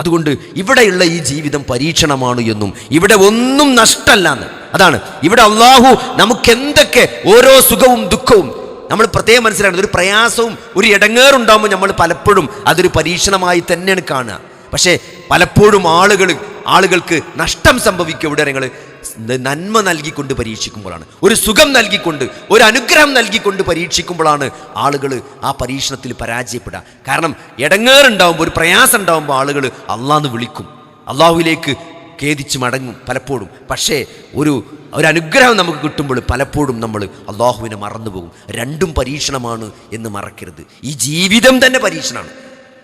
അതുകൊണ്ട് ഇവിടെയുള്ള ഈ ജീവിതം പരീക്ഷണമാണ് എന്നും ഇവിടെ ഒന്നും നഷ്ടമല്ലാന്ന്, അതാണ് ഇവിടെ അള്ളാഹു നമുക്ക് എന്തൊക്കെ ഓരോ സുഖവും ദുഃഖവും നമ്മൾ പ്രത്യേകം മനസ്സിലാക്കണം. ഒരു പ്രയാസവും ഒരു ഇടങ്ങേറുണ്ടാകുമ്പോൾ നമ്മൾ പലപ്പോഴും അതൊരു പരീക്ഷണമായി തന്നെയാണ് കാണുക. പക്ഷേ പലപ്പോഴും ആളുകൾക്ക് നഷ്ടം സംഭവിക്കുക ഇവിടെ നിങ്ങൾ നന്മ നൽകിക്കൊണ്ട് പരീക്ഷിക്കുമ്പോഴാണ്, ഒരു സുഖം നൽകിക്കൊണ്ട്, ഒരു അനുഗ്രഹം നൽകിക്കൊണ്ട് പരീക്ഷിക്കുമ്പോഴാണ് ആളുകൾ ആ പരീക്ഷണത്തിൽ പരാജയപ്പെടുക. കാരണം ഇടങ്ങേറുണ്ടാകുമ്പോൾ, ഒരു പ്രയാസം ഉണ്ടാകുമ്പോൾ ആളുകൾ അള്ളാഹ്ന്ന് വിളിക്കും, അള്ളാഹുവിലേക്ക് ഖേദിച്ച് മടങ്ങും പലപ്പോഴും. പക്ഷേ ഒരു അനുഗ്രഹം നമുക്ക് കിട്ടുമ്പോൾ പലപ്പോഴും നമ്മൾ അള്ളാഹുവിനെ മറന്നുപോകും. രണ്ടും പരീക്ഷണമാണ് എന്ന് മറക്കരുത്. ഈ ജീവിതം തന്നെ പരീക്ഷണമാണ്.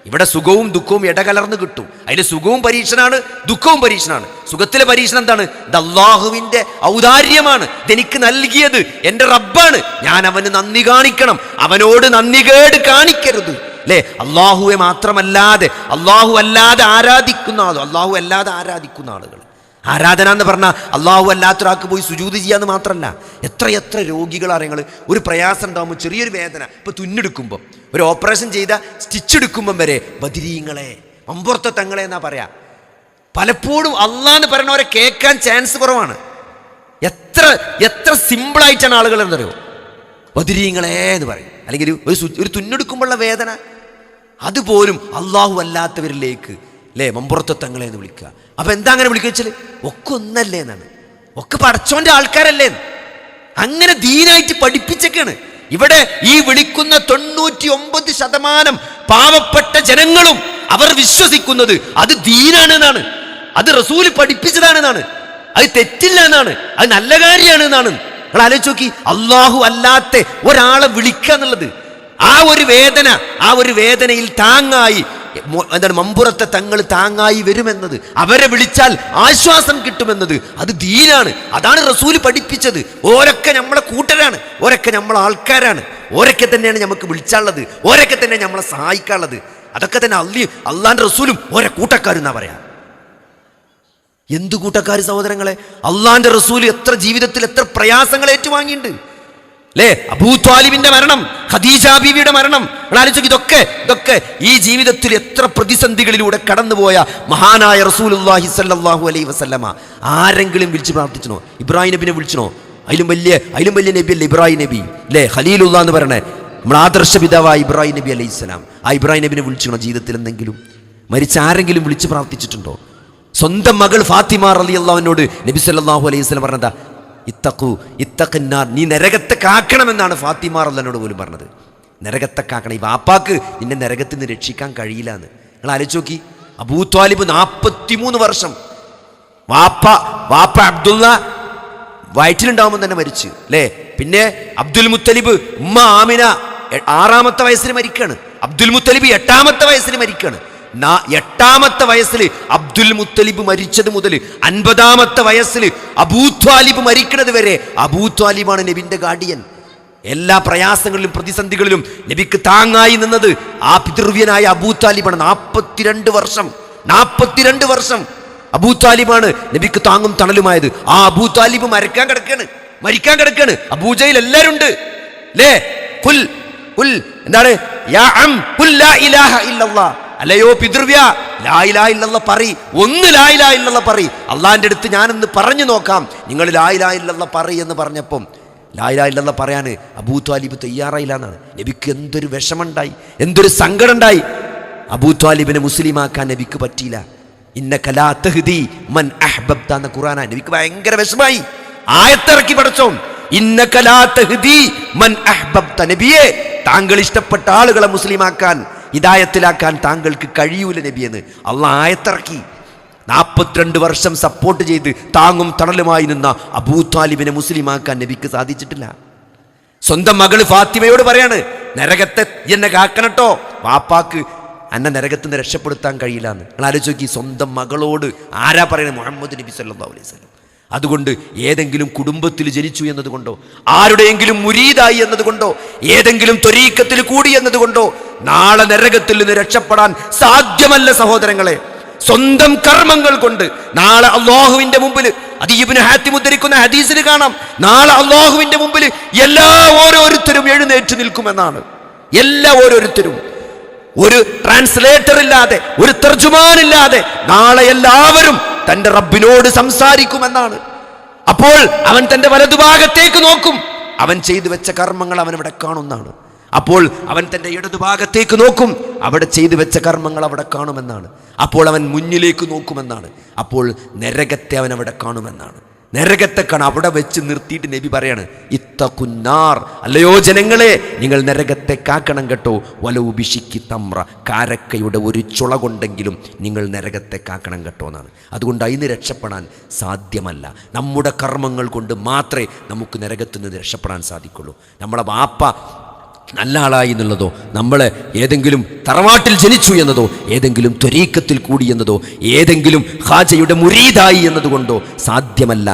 ഇവിടെ സുഖവും ദുഃഖവും ഇടകലർന്ന് കിട്ടും. അതിൽ സുഖവും പരീക്ഷണമാണ്, ദുഃഖവും പരീക്ഷണമാണ്. സുഖത്തിലെ പരീക്ഷണം എന്താണ്? ഇത് അള്ളാഹുവിൻ്റെ ഔദാര്യമാണ്, ഇതെനിക്ക് നൽകിയത് എൻ്റെ റബ്ബാണ്, ഞാൻ അവന് നന്ദി കാണിക്കണം, അവനോട് നന്ദികേട് കാണിക്കരുത്. അല്ലേ? അള്ളാഹു അല്ലാതെ ആരാധിക്കുന്ന ആളുകൾ. ആരാധന എന്ന് പറഞ്ഞാൽ അള്ളാഹു അല്ലാത്തൊരാൾക്ക് പോയി സുജൂദ് ചെയ്യാന്ന് മാത്രമല്ല. എത്ര രോഗികളാണ് ഞങ്ങൾ. ഒരു പ്രയാസം ഉണ്ടാകുമ്പോൾ, ചെറിയൊരു വേദന, ഇപ്പോൾ തുന്നെടുക്കുമ്പോൾ, ഒരു ഓപ്പറേഷൻ ചെയ്ത സ്റ്റിച്ച് എടുക്കുമ്പം വരെ ബദിരീങ്ങളെ, മമ്പുറത്തെ തങ്ങളെ എന്നാ പറയാ. പലപ്പോഴും അള്ളാന്ന് പറയണവരെ കേൾക്കാൻ ചാൻസ് കുറവാണ്. എത്ര സിമ്പിളായിട്ടാണ് ആളുകൾ എന്നറിയോ ബദിരീങ്ങളെ എന്ന് പറയും. അല്ലെങ്കിൽ ഒരു തുന്നെടുക്കുമ്പോഴുള്ള വേദന അതുപോലും അള്ളാഹു അല്ലാത്തവരിലേക്ക്, അല്ലേ, മമ്പുറത്തെ തങ്ങളെ എന്ന് വിളിക്കുക. അപ്പൊ എന്താ അങ്ങനെ വിളിക്കുക വെച്ചാൽ ഒക്കെ ഒന്നല്ലേ എന്നാണ്, ഒക്കെ പടച്ചോന്റെ ആൾക്കാരല്ലേ. അങ്ങനെ ദീനായിട്ട് പഠിപ്പിച്ചൊക്കെയാണ്. ഇവിടെ ഈ വിളിക്കുന്ന 99% പാവപ്പെട്ട ജനങ്ങളും അവർ വിശ്വസിക്കുന്നത് അത് ദീനാണ് എന്നാണ്, അത് റസൂല് പഠിപ്പിച്ചതാണെന്നാണ്, അത് തെറ്റില്ല എന്നാണ്, അത് നല്ല കാര്യമാണ് എന്നാണ്. നിങ്ങൾ ആലോചിച്ച് നോക്കി, അള്ളാഹു അല്ലാത്ത ഒരാളെ വിളിക്കുക എന്നുള്ളത്, ആ ഒരു വേദനയിൽ താങ്ങായി എന്താണ് മമ്പുറത്തെ തങ്ങൾ താങ്ങായി വരുമെന്നത്, അവരെ വിളിച്ചാൽ ആശ്വാസം കിട്ടുമെന്നത് അത് ദീനാണ്. അതാണ് റസൂല് പഠിപ്പിച്ചത്. ഓരൊക്കെ നമ്മളെ കൂട്ടരാണ്, ഓരൊക്കെ നമ്മളെ ആൾക്കാരാണ്, ഓരൊക്കെ തന്നെയാണ് നമുക്ക് വിളിച്ചാനുള്ളത്, ഓരൊക്കെ തന്നെ നമ്മളെ സഹായിക്കാനുള്ളത്. അതൊക്കെ തന്നെ അള്ളാന്റെ റസൂലും ഓരോ കൂട്ടക്കാരെന്നാ പറയാ. എന്ത് കൂട്ടക്കാർ സഹോദരങ്ങളെ? അള്ളാന്റെ റസൂല് ജീവിതത്തിൽ എത്ര പ്രയാസങ്ങൾ ഏറ്റുവാങ്ങിയിട്ടുണ്ട് അല്ലേ? അബൂ ത്വാലിബിന്റെ മരണം, ഖദീജ ബീവിയുടെ മരണം, ഇതൊക്കെ ഈ ജീവിതത്തിൽ എത്ര പ്രതിസന്ധികളിലൂടെ കടന്നുപോയ മഹാനായ റസൂലുള്ളാഹി സ്വല്ലല്ലാഹു അലൈഹി വസല്ലമ. ആരെങ്കിലും വിളിച്ച് പ്രാർത്ഥിച്ചനോ? ഇബ്രാഹിം നബിനെ വിളിച്ചനോ? അതിലും വലിയ നബി അല്ലേ ഇബ്രാഹിം നബി, അല്ലേ? ഖലീലുള്ളാ എന്ന് പറയണേ, നമ്മുടെ ആദർശ പിതാവായ ഇബ്രാഹിം നബി അലൈഹി സ്വലാം. ആ ഇബ്രാഹിം നബിനെ വിളിച്ചണോ ജീവിതത്തിൽ? എന്തെങ്കിലും മരിച്ച ആരെങ്കിലും വിളിച്ച് പ്രാർത്ഥിച്ചിട്ടുണ്ടോ? സ്വന്തം മകൾ ഫാത്തിമ റളിയല്ലാഹു അൻഹയോട് നബി സല്ലല്ലാഹു അലൈഹി വസല്ലം പറഞ്ഞതാ, ഇത്തഖന്നാർ, നീ നരകത്തെ കാക്കണമെന്നാണ് ഫാത്തിമ റളിയല്ലാഹു പോലും പറഞ്ഞത്. നരകത്തെ കാക്കണം. ഈ വാപ്പാക്ക് നിന്നെ നരകത്തിൽ നിന്ന് രക്ഷിക്കാൻ കഴിയില്ല എന്ന്. നിങ്ങൾ ആലോചിച്ച് നോക്കി. അബൂ ത്വാലിബ് 43 വർഷം, വാപ്പ അബ്ദുള്ള വയറ്റിലുണ്ടാവുമ്പോൾ തന്നെ മരിച്ചു, അല്ലേ? പിന്നെ അബ്ദുൽ മുത്തലിബ്, ഉമ്മ ആമിന 6-ാമത്തെ വയസ്സിൽ മരിക്കാണ്. അബ്ദുൽ മുത്തലിബ് 8-ാമത്തെ വയസ്സിൽ മരിക്കാണ്. 8-ാമത്തെ വയസ്സിൽ അബ്ദുൽ മുത്തലിബ് മരിച്ചത് മുതൽ 50-ാമത്തെ വയസ്സിൽ അബൂ ത്വാലിബ് മരിക്കുന്നത് വരെ അബൂ ത്വാലിബാണ് നബിന്റെ ഗാർഡിയൻ. എല്ലാ പ്രയാസങ്ങളിലും പ്രതിസന്ധികളിലും നബിക്ക് താങ്ങായി നിന്നത് ആ പിതൃവ്യനായ അബൂ ത്വാലിബാണ്. 42 വർഷം അബൂ ത്വാലിബാണ് നബിക്ക് താങ്ങും തണലുമായത്. ആ അബൂ ത്വാലിബ് മരിക്കാൻ കിടക്കാണ്. അബൂജയിൽ എല്ലാവരും ഉണ്ട്, അല്ലേ? എന്താണ്? യാ അം ഖുൽ ലാ ഇലാഹ ഇല്ലല്ലാഹ്, അല്ലയോ പിതൃവ്യ, ലാ ഇലാഹ ഇല്ലല്ലാഹ് പറയ്, ഒന്ന് ലാ ഇലാഹ ഇല്ലല്ലാഹ് പറയ്. അള്ളാന്റെ അടുത്ത് ഞാനൊന്ന് പറഞ്ഞു നോക്കാം, നിങ്ങൾ ലാ ഇലാഹ ഇല്ലല്ലാഹ് പറയ് എന്ന് പറഞ്ഞപ്പം ലാ ഇലാഹ ഇല്ലല്ലാഹ് പറയാന് അബൂ ത്വാലിബ് തയ്യാറായില്ല എന്നാണ്. നബിക്ക് എന്തൊരു വിഷമുണ്ടായി, എന്തൊരു സങ്കടം ഉണ്ടായി. അബൂ ത്വാലിബിനെ മുസ്ലിമാക്കാൻ നബിക്ക് പറ്റിയില്ല. ഇന്നക ലാ തഹ്ദി മൻ അഹ്ബബ്ത എന്ന ഖുർആനാണ്. നബിക്ക് ഭയങ്കര വിഷമായി. ആയത്തിറക്കി പഠിച്ചോം, ഇന്നക ലാ തഹ്ദി മൻ അഹ്ബബ്ത, നബിയെ താങ്കൾ ഇഷ്ടപ്പെട്ട ആളുകളെ മുസ്ലിമാക്കാൻ, ഹിദായത്തിലാക്കാൻ താങ്കൾക്ക് കഴിയൂല നബിയെന്ന് അള്ളാഹ് ആയത്തിറക്കി. 42 വർഷം സപ്പോർട്ട് ചെയ്ത് താങ്ങും തണലുമായി നിന്ന അബൂ ത്വാലിബിനെ മുസ്ലിമാക്കാൻ നബിക്ക് സാധിച്ചിട്ടില്ല. സ്വന്തം മകള് ഫാത്തിമയോട് പറയാണ്, നരകത്തെ എന്നെ കാക്കണട്ടോ, വാപ്പാക്ക് എന്നെ നരകത്തിൽ നിന്ന് രക്ഷപ്പെടുത്താൻ കഴിയില്ല എന്ന്. നിങ്ങൾ ആലോചിച്ച് നോക്കി, സ്വന്തം മകളോട് ആരാ പറയുന്നത്? മുഹമ്മദ് നബി സല്ലല്ലാഹു അലൈഹി വസല്ലം. അതുകൊണ്ട് ഏതെങ്കിലും കുടുംബത്തിൽ ജനിച്ചു എന്നതുകൊണ്ടോ, ആരുടെയെങ്കിലും മുരീദായി എന്നതുകൊണ്ടോ, ഏതെങ്കിലും ത്വരീഖത്തിൽ കൂടി എന്നതുകൊണ്ടോ നാളെ നരകത്തിൽ നിന്ന് രക്ഷപ്പെടാൻ സാധ്യമല്ല സഹോദരങ്ങളെ. സ്വന്തം കർമ്മങ്ങൾ കൊണ്ട് നാളെ അള്ളാഹുവിന്റെ മുമ്പിൽ, അത് ഇബ്നു ഹാത്തിം ഉദ്ധരിക്കുന്ന ഹദീസിൽ കാണാം, നാളെ അള്ളാഹുവിന്റെ മുമ്പിൽ ഓരോരുത്തരും എഴുന്നേറ്റ് നിൽക്കുമെന്നാണ്. ഓരോരുത്തരും ഒരു ട്രാൻസ്ലേറ്റർ ഇല്ലാതെ, ഒരു തർജുമാനില്ലാതെ നാളെ എല്ലാവരും തന്റെ റബ്ബിനോട് സംസാരിക്കുമെന്നാണ്. അപ്പോൾ അവൻ തന്റെ വലതുഭാഗത്തേക്ക് നോക്കും, അവൻ ചെയ്തു വെച്ച കർമ്മങ്ങൾ അവൻ അവിടെ കാണുന്നതാണ്. അപ്പോൾ അവൻ തന്റെ ഇടതുഭാഗത്തേക്ക് നോക്കും, അവിടെ ചെയ്തു വെച്ച കർമ്മങ്ങൾ അവിടെ കാണുമെന്നാണ്. അപ്പോൾ അവൻ മുന്നിലേക്ക് നോക്കുമെന്നാണ്, അപ്പോൾ നരകത്തെ അവൻ അവിടെ കാണുമെന്നാണ്. നരകത്തെ കാണാൻ അവിടെ വെച്ച് നിർത്തിയിട്ട് നബി പറയാണ്, ഇത്തഖുന്നാർ, അല്ലയോ ജനങ്ങളെ, നിങ്ങൾ നരകത്തെ കാക്കണം കേട്ടോ. വലൗ ബിശിക്കി തമ്ര, കാരക്കയുടെ ഒരു ചുള കൊണ്ടെങ്കിലും നിങ്ങൾ നരകത്തെ കാക്കണം കേട്ടോ എന്നാണ്. അതുകൊണ്ട് അതിന് രക്ഷപ്പെടാൻ സാധ്യമല്ല. നമ്മുടെ കർമ്മങ്ങൾ കൊണ്ട് മാത്രമേ നമുക്ക് നരകത്തിൽ നിന്ന് രക്ഷപ്പെടാൻ സാധിക്കുള്ളൂ. നമ്മളെ വാപ്പ നല്ല ആളായി എന്നുള്ളതോ, നമ്മൾ ഏതെങ്കിലും തറവാട്ടിൽ ജനിച്ചു എന്നതോ, ഏതെങ്കിലും ത്വരീക്കത്തിൽ കൂടി എന്നതോ, ഏതെങ്കിലും ഖാജയുടെ മുരീദായി എന്നതുകൊണ്ടോ സാധ്യമല്ല.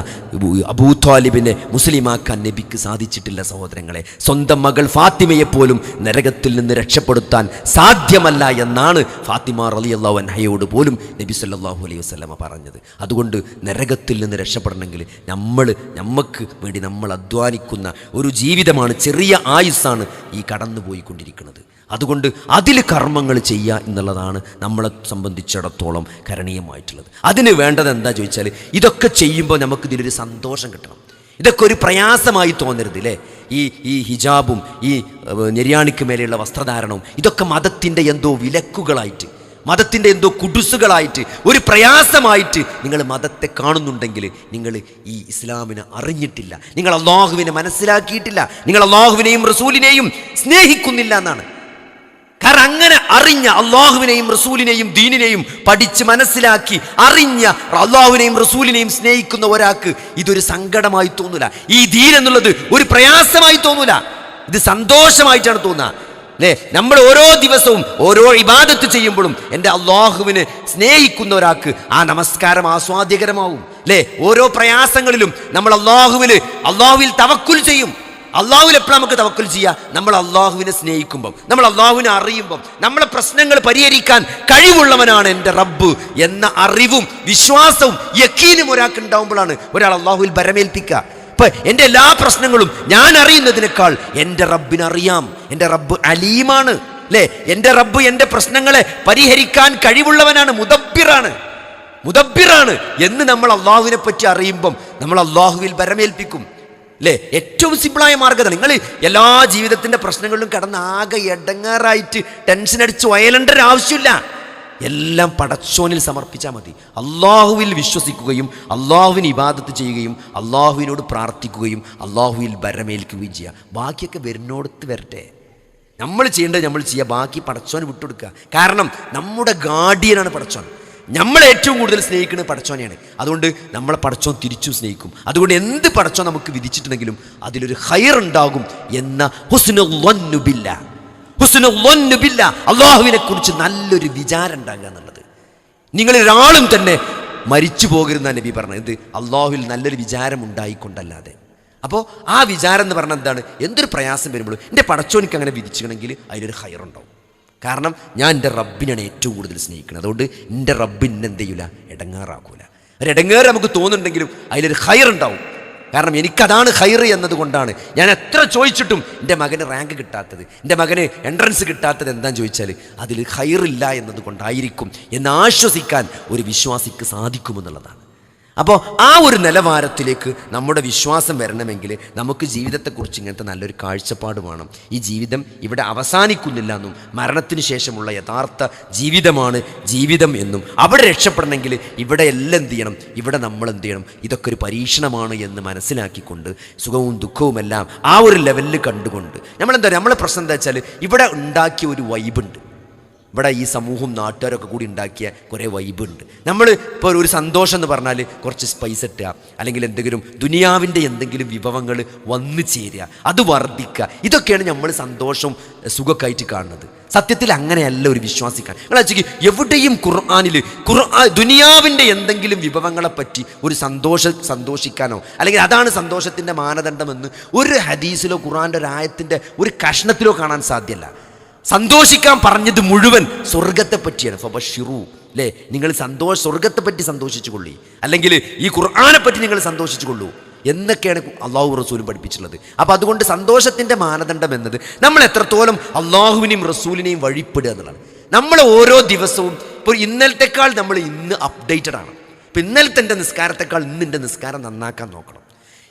അബൂ ത്വാലിബിനെ മുസ്ലിമാക്കാൻ നബിക്ക് സാധിച്ചിട്ടില്ല സഹോദരങ്ങളെ. സ്വന്തം മകൾ ഫാത്തിമയെപ്പോലും നരകത്തിൽ നിന്ന് രക്ഷപ്പെടുത്താൻ സാധ്യമല്ല എന്നാണ് ഫാത്തിമ റളിയല്ലാഹു അൻഹയോട് പോലും നബി സല്ലല്ലാഹു അലൈഹി വസല്ലമ പറഞ്ഞത്. അതുകൊണ്ട് നരകത്തിൽ നിന്ന് രക്ഷപ്പെടണമെങ്കിൽ നമുക്ക് വേണ്ടി നമ്മൾ അധ്വാനിക്കുന്ന ഒരു ജീവിതമാണ്, ചെറിയ ആയുസ്സാണ് ഈ കടന്നു പോയിക്കൊണ്ടിരിക്കുന്നത്. അതുകൊണ്ട് അതിൽ കർമ്മങ്ങൾ ചെയ്യുക എന്നുള്ളതാണ് നമ്മളെ സംബന്ധിച്ചിടത്തോളം കരണീയമായിട്ടുള്ളത്. അതിന് വേണ്ടത് എന്താ ചോദിച്ചാൽ, ഇതൊക്കെ ചെയ്യുമ്പോൾ നമുക്കിതിലൊരു സന്തോഷം കിട്ടണം. ഇതൊക്കെ ഒരു പ്രയാസമായി തോന്നരുത് അല്ലേ. ഈ ഹിജാബും ഈ നെര്യാണിക്ക് മേലെയുള്ള വസ്ത്രധാരണവും ഇതൊക്കെ മതത്തിൻ്റെ എന്തോ വിലക്കുകളായിട്ട്, മതത്തിൻ്റെ എന്തോ കുടുസുകളായിട്ട്, ഒരു പ്രയാസമായിട്ട് നിങ്ങൾ മതത്തെ കാണുന്നുണ്ടെങ്കിൽ നിങ്ങൾ ഈ ഇസ്ലാമിനെ അറിഞ്ഞിട്ടില്ല, നിങ്ങൾ അള്ളാഹുവിനെ മനസ്സിലാക്കിയിട്ടില്ല, നിങ്ങൾ അള്ളാഹുവിനെയും റസൂലിനെയും സ്നേഹിക്കുന്നില്ല എന്നാണ്. കാരണം അങ്ങനെ അറിഞ്ഞ അള്ളാഹുവിനെയും റസൂലിനെയും ദീനിനെയും പഠിച്ച് മനസ്സിലാക്കി അറിഞ്ഞ അള്ളാഹുവിനെയും റസൂലിനെയും സ്നേഹിക്കുന്ന ഒരാൾക്ക് ഇതൊരു സങ്കടമായി തോന്നൂല. ഈ ദീൻ എന്നുള്ളത് ഒരു പ്രയാസമായി തോന്നൂല, ഇത് സന്തോഷമായിട്ടാണ് തോന്നുക അല്ലേ. നമ്മൾ ഓരോ ദിവസവും ഓരോ ഇബാദത്ത് ചെയ്യുമ്പോഴും എൻ്റെ അള്ളാഹുവിനെ സ്നേഹിക്കുന്ന ഒരാൾക്ക് ആ നമസ്കാരം ആസ്വാദ്യകരമാവും അല്ലേ. ഓരോ പ്രയാസങ്ങളിലും നമ്മൾ അള്ളാഹുവിൽ തവക്കുൽ ചെയ്യും. അള്ളാഹുവിൽ എപ്പോഴും നമുക്ക് തവക്കുൽ ചെയ്യാം, നമ്മൾ അള്ളാഹുവിനെ സ്നേഹിക്കുമ്പം, നമ്മൾ അള്ളാഹുവിനെ അറിയുമ്പം, നമ്മളെ പ്രശ്നങ്ങൾ പരിഹരിക്കാൻ കഴിവുള്ളവനാണ് എൻ്റെ റബ്ബ് എന്ന അറിവും വിശ്വാസവും യഖീനും ഒരാൾക്ക് ഉണ്ടാവുമ്പോഴാണ് ഒരാൾ അള്ളാഹുവിൽ ബരമേൽപ്പിക്കുക. ഇപ്പം എൻ്റെ എല്ലാ പ്രശ്നങ്ങളും ഞാൻ അറിയുന്നതിനേക്കാൾ എൻ്റെ റബ്ബിനറിയാം. എൻ്റെ റബ്ബ് അലീമാണ് അല്ലേ. എൻ്റെ റബ്ബ് എൻ്റെ പ്രശ്നങ്ങളെ പരിഹരിക്കാൻ കഴിവുള്ളവനാണ്, മുദബ്ബിറാണ് എന്ന് നമ്മൾ അള്ളാഹുവിനെ പറ്റി അറിയുമ്പം നമ്മൾ അള്ളാഹുവിൽ ബരമേൽപ്പിക്കും അല്ലേ. ഏറ്റവും സിമ്പിളായ മാർഗ്ഗം, നിങ്ങൾ എല്ലാ ജീവിതത്തിൻ്റെ പ്രശ്നങ്ങളിലും കിടന്ന് ആകെ എടങ്ങാറായിട്ട് ടെൻഷൻ അടിച്ച് വയലേണ്ട ഒരു ആവശ്യമില്ല. എല്ലാം പടച്ചോനിൽ സമർപ്പിച്ചാൽ മതി. അള്ളാഹുവിൽ വിശ്വസിക്കുകയും അള്ളാഹുവിന് ഇബാദത്ത് ചെയ്യുകയും അള്ളാഹുവിനോട് പ്രാർത്ഥിക്കുകയും അള്ളാഹുവിൽ ബരമേൽക്കുകയും ചെയ്യുക. ബാക്കിയൊക്കെ വരുന്നോടത്ത് വരട്ടെ. നമ്മൾ ചെയ്യേണ്ടത് നമ്മൾ ചെയ്യുക, ബാക്കി പടച്ചോന് വിട്ടുകൊടുക്കുക. കാരണം നമ്മുടെ ഗാർഡിയനാണ് പടച്ചോൻ. നമ്മൾ ഏറ്റവും കൂടുതൽ സ്നേഹിക്കുന്നത് പടച്ചോനെയാണ്. അതുകൊണ്ട് നമ്മളെ പടച്ചോൻ തിരിച്ചു സ്നേഹിക്കും. അതുകൊണ്ട് എന്ത് പടച്ചോൻ നമുക്ക് വിധിച്ചിട്ടുണ്ടെങ്കിലും അതിലൊരു ഖൈർ ഉണ്ടാകും എന്ന ഹുസ്നുൽ ളന്നു ബില്ലാ, അള്ളാഹുവിനെ കുറിച്ച് നല്ലൊരു വിചാരം ഉണ്ടാകുക എന്നുള്ളത്. നിങ്ങളൊരാളും തന്നെ മരിച്ചു പോകരുന്ന നബി പറഞ്ഞത് അള്ളാഹുവിൽ നല്ലൊരു വിചാരം ഉണ്ടായിക്കൊണ്ടല്ലാതെ. അപ്പോൾ ആ വിചാരം എന്ന് പറഞ്ഞാൽ എന്താണ്? എന്തൊരു പ്രയാസം വരുമ്പോഴും എൻ്റെ പടച്ചോനിക്ക് അങ്ങനെ വിധിച്ചിട്ടുണ്ടെങ്കിൽ അതിലൊരു ഖൈർ ഉണ്ടാവും. കാരണം ഞാൻ എൻ്റെ റബ്ബിനാണ് ഏറ്റവും കൂടുതൽ സ്നേഹിക്കുന്നത്. അതുകൊണ്ട് എൻ്റെ റബ്ബിനെ എന്ത് ചെയ്യൂല, ഇടങ്ങാറാക്കൂല. ഒരു ഇടങ്ങേറ് നമുക്ക് തോന്നുന്നുണ്ടെങ്കിലും അതിലൊരു ഖൈർ ഉണ്ടാവും. കാരണം എനിക്കതാണ് ഖൈർ എന്നതുകൊണ്ടാണ് ഞാൻ എത്ര ചോദിച്ചിട്ടും എൻ്റെ മകന് റാങ്ക് കിട്ടാത്തത്, എൻ്റെ മകന് എൻട്രൻസ് കിട്ടാത്തത് എന്താണെന്ന് ചോദിച്ചാൽ അതിൽ ഖൈറില്ല എന്നതുകൊണ്ടായിരിക്കും എന്ന് ആശ്വസിക്കാൻ ഒരു വിശ്വാസിക്ക് സാധിക്കുമെന്നുള്ളതാണ്. അപ്പോൾ ആ ഒരു നിലവാരത്തിലേക്ക് നമ്മുടെ വിശ്വാസം വരണമെങ്കിൽ നമുക്ക് ജീവിതത്തെക്കുറിച്ച് ഇങ്ങനത്തെ നല്ലൊരു കാഴ്ചപ്പാട് വേണം. ഈ ജീവിതം ഇവിടെ അവസാനിക്കുന്നില്ല എന്നും മരണത്തിന് ശേഷമുള്ള യഥാർത്ഥ ജീവിതമാണ് ജീവിതം എന്നും അവിടെ രക്ഷപ്പെടണമെങ്കിൽ ഇവിടെ എല്ലാം എന്ത് ചെയ്യണം, ഇവിടെ നമ്മൾ എന്ത് ചെയ്യണം, ഇതൊക്കെ ഒരു പരീക്ഷണമാണ് എന്ന് മനസ്സിലാക്കിക്കൊണ്ട് സുഖവും ദുഃഖവുമെല്ലാം ആ ഒരു ലെവലിൽ കണ്ടുകൊണ്ട് നമ്മളെന്താ പറയുക, നമ്മളെ പ്രശ്നം എന്താ വെച്ചാൽ ഇവിടെ ഉണ്ടാക്കിയ ഒരു വൈബുണ്ട്. ഇവിടെ ഈ സമൂഹവും നാട്ടുകാരൊക്കെ കൂടി ഉണ്ടാക്കിയ കുറേ വൈബുണ്ട്. നമ്മൾ ഇപ്പോൾ ഒരു സന്തോഷം എന്ന് പറഞ്ഞാൽ കുറച്ച് സ്പൈസ് ഇട്ടുക, അല്ലെങ്കിൽ എന്തെങ്കിലും ദുനിയാവിൻ്റെ എന്തെങ്കിലും വിഭവങ്ങൾ വന്നു ചേരുക, അത് വർദ്ധിക്കുക, ഇതൊക്കെയാണ് നമ്മൾ സന്തോഷവും സുഖമൊക്കെയായിട്ട് കാണുന്നത്. സത്യത്തിൽ അങ്ങനെയല്ല ഒരു വിശ്വാസിക്കാൻ. നിങ്ങൾ വെച്ചാൽ എവിടെയും ദുനിയാവിൻ്റെ എന്തെങ്കിലും വിഭവങ്ങളെപ്പറ്റി ഒരു സന്തോഷിക്കാനോ അല്ലെങ്കിൽ അതാണ് സന്തോഷത്തിൻ്റെ മാനദണ്ഡമെന്ന് ഒരു ഹദീസിലോ ഖുർആൻ്റെ ഒരു ആയത്തിൻ്റെ ഒരു കഷ്ണത്തിലോ കാണാൻ സാധ്യമല്ല. സന്തോഷിക്കാൻ പറഞ്ഞത് മുഴുവൻ സ്വർഗത്തെ പറ്റിയാണ്. ഫബശ്ശിറൂ അല്ലേ, നിങ്ങൾ സ്വർഗത്തെ പറ്റി സന്തോഷിച്ചു കൊള്ളി, അല്ലെങ്കിൽ ഈ ഖുർആനെ പറ്റി നിങ്ങൾ സന്തോഷിച്ചു കൊള്ളൂ എന്നൊക്കെയാണ് അള്ളാഹു റസൂലും പഠിപ്പിച്ചിട്ടുള്ളത്. അപ്പോൾ അതുകൊണ്ട് സന്തോഷത്തിൻ്റെ മാനദണ്ഡം എന്നത് നമ്മൾ എത്രത്തോളം അള്ളാഹുവിനെയും റസൂലിനെയും വഴിപ്പെടുക എന്നുള്ളതാണ്. നമ്മൾ ഓരോ ദിവസവും ഇപ്പോൾ ഇന്നലത്തെക്കാൾ നമ്മൾ ഇന്ന് അപ്ഡേറ്റഡ് ആണ്. ഇപ്പോൾ ഇന്നലത്തെ എൻ്റെ നിസ്കാരത്തെക്കാൾ ഇന്ന് എൻ്റെ നിസ്കാരം നന്നാക്കാൻ നോക്കണം.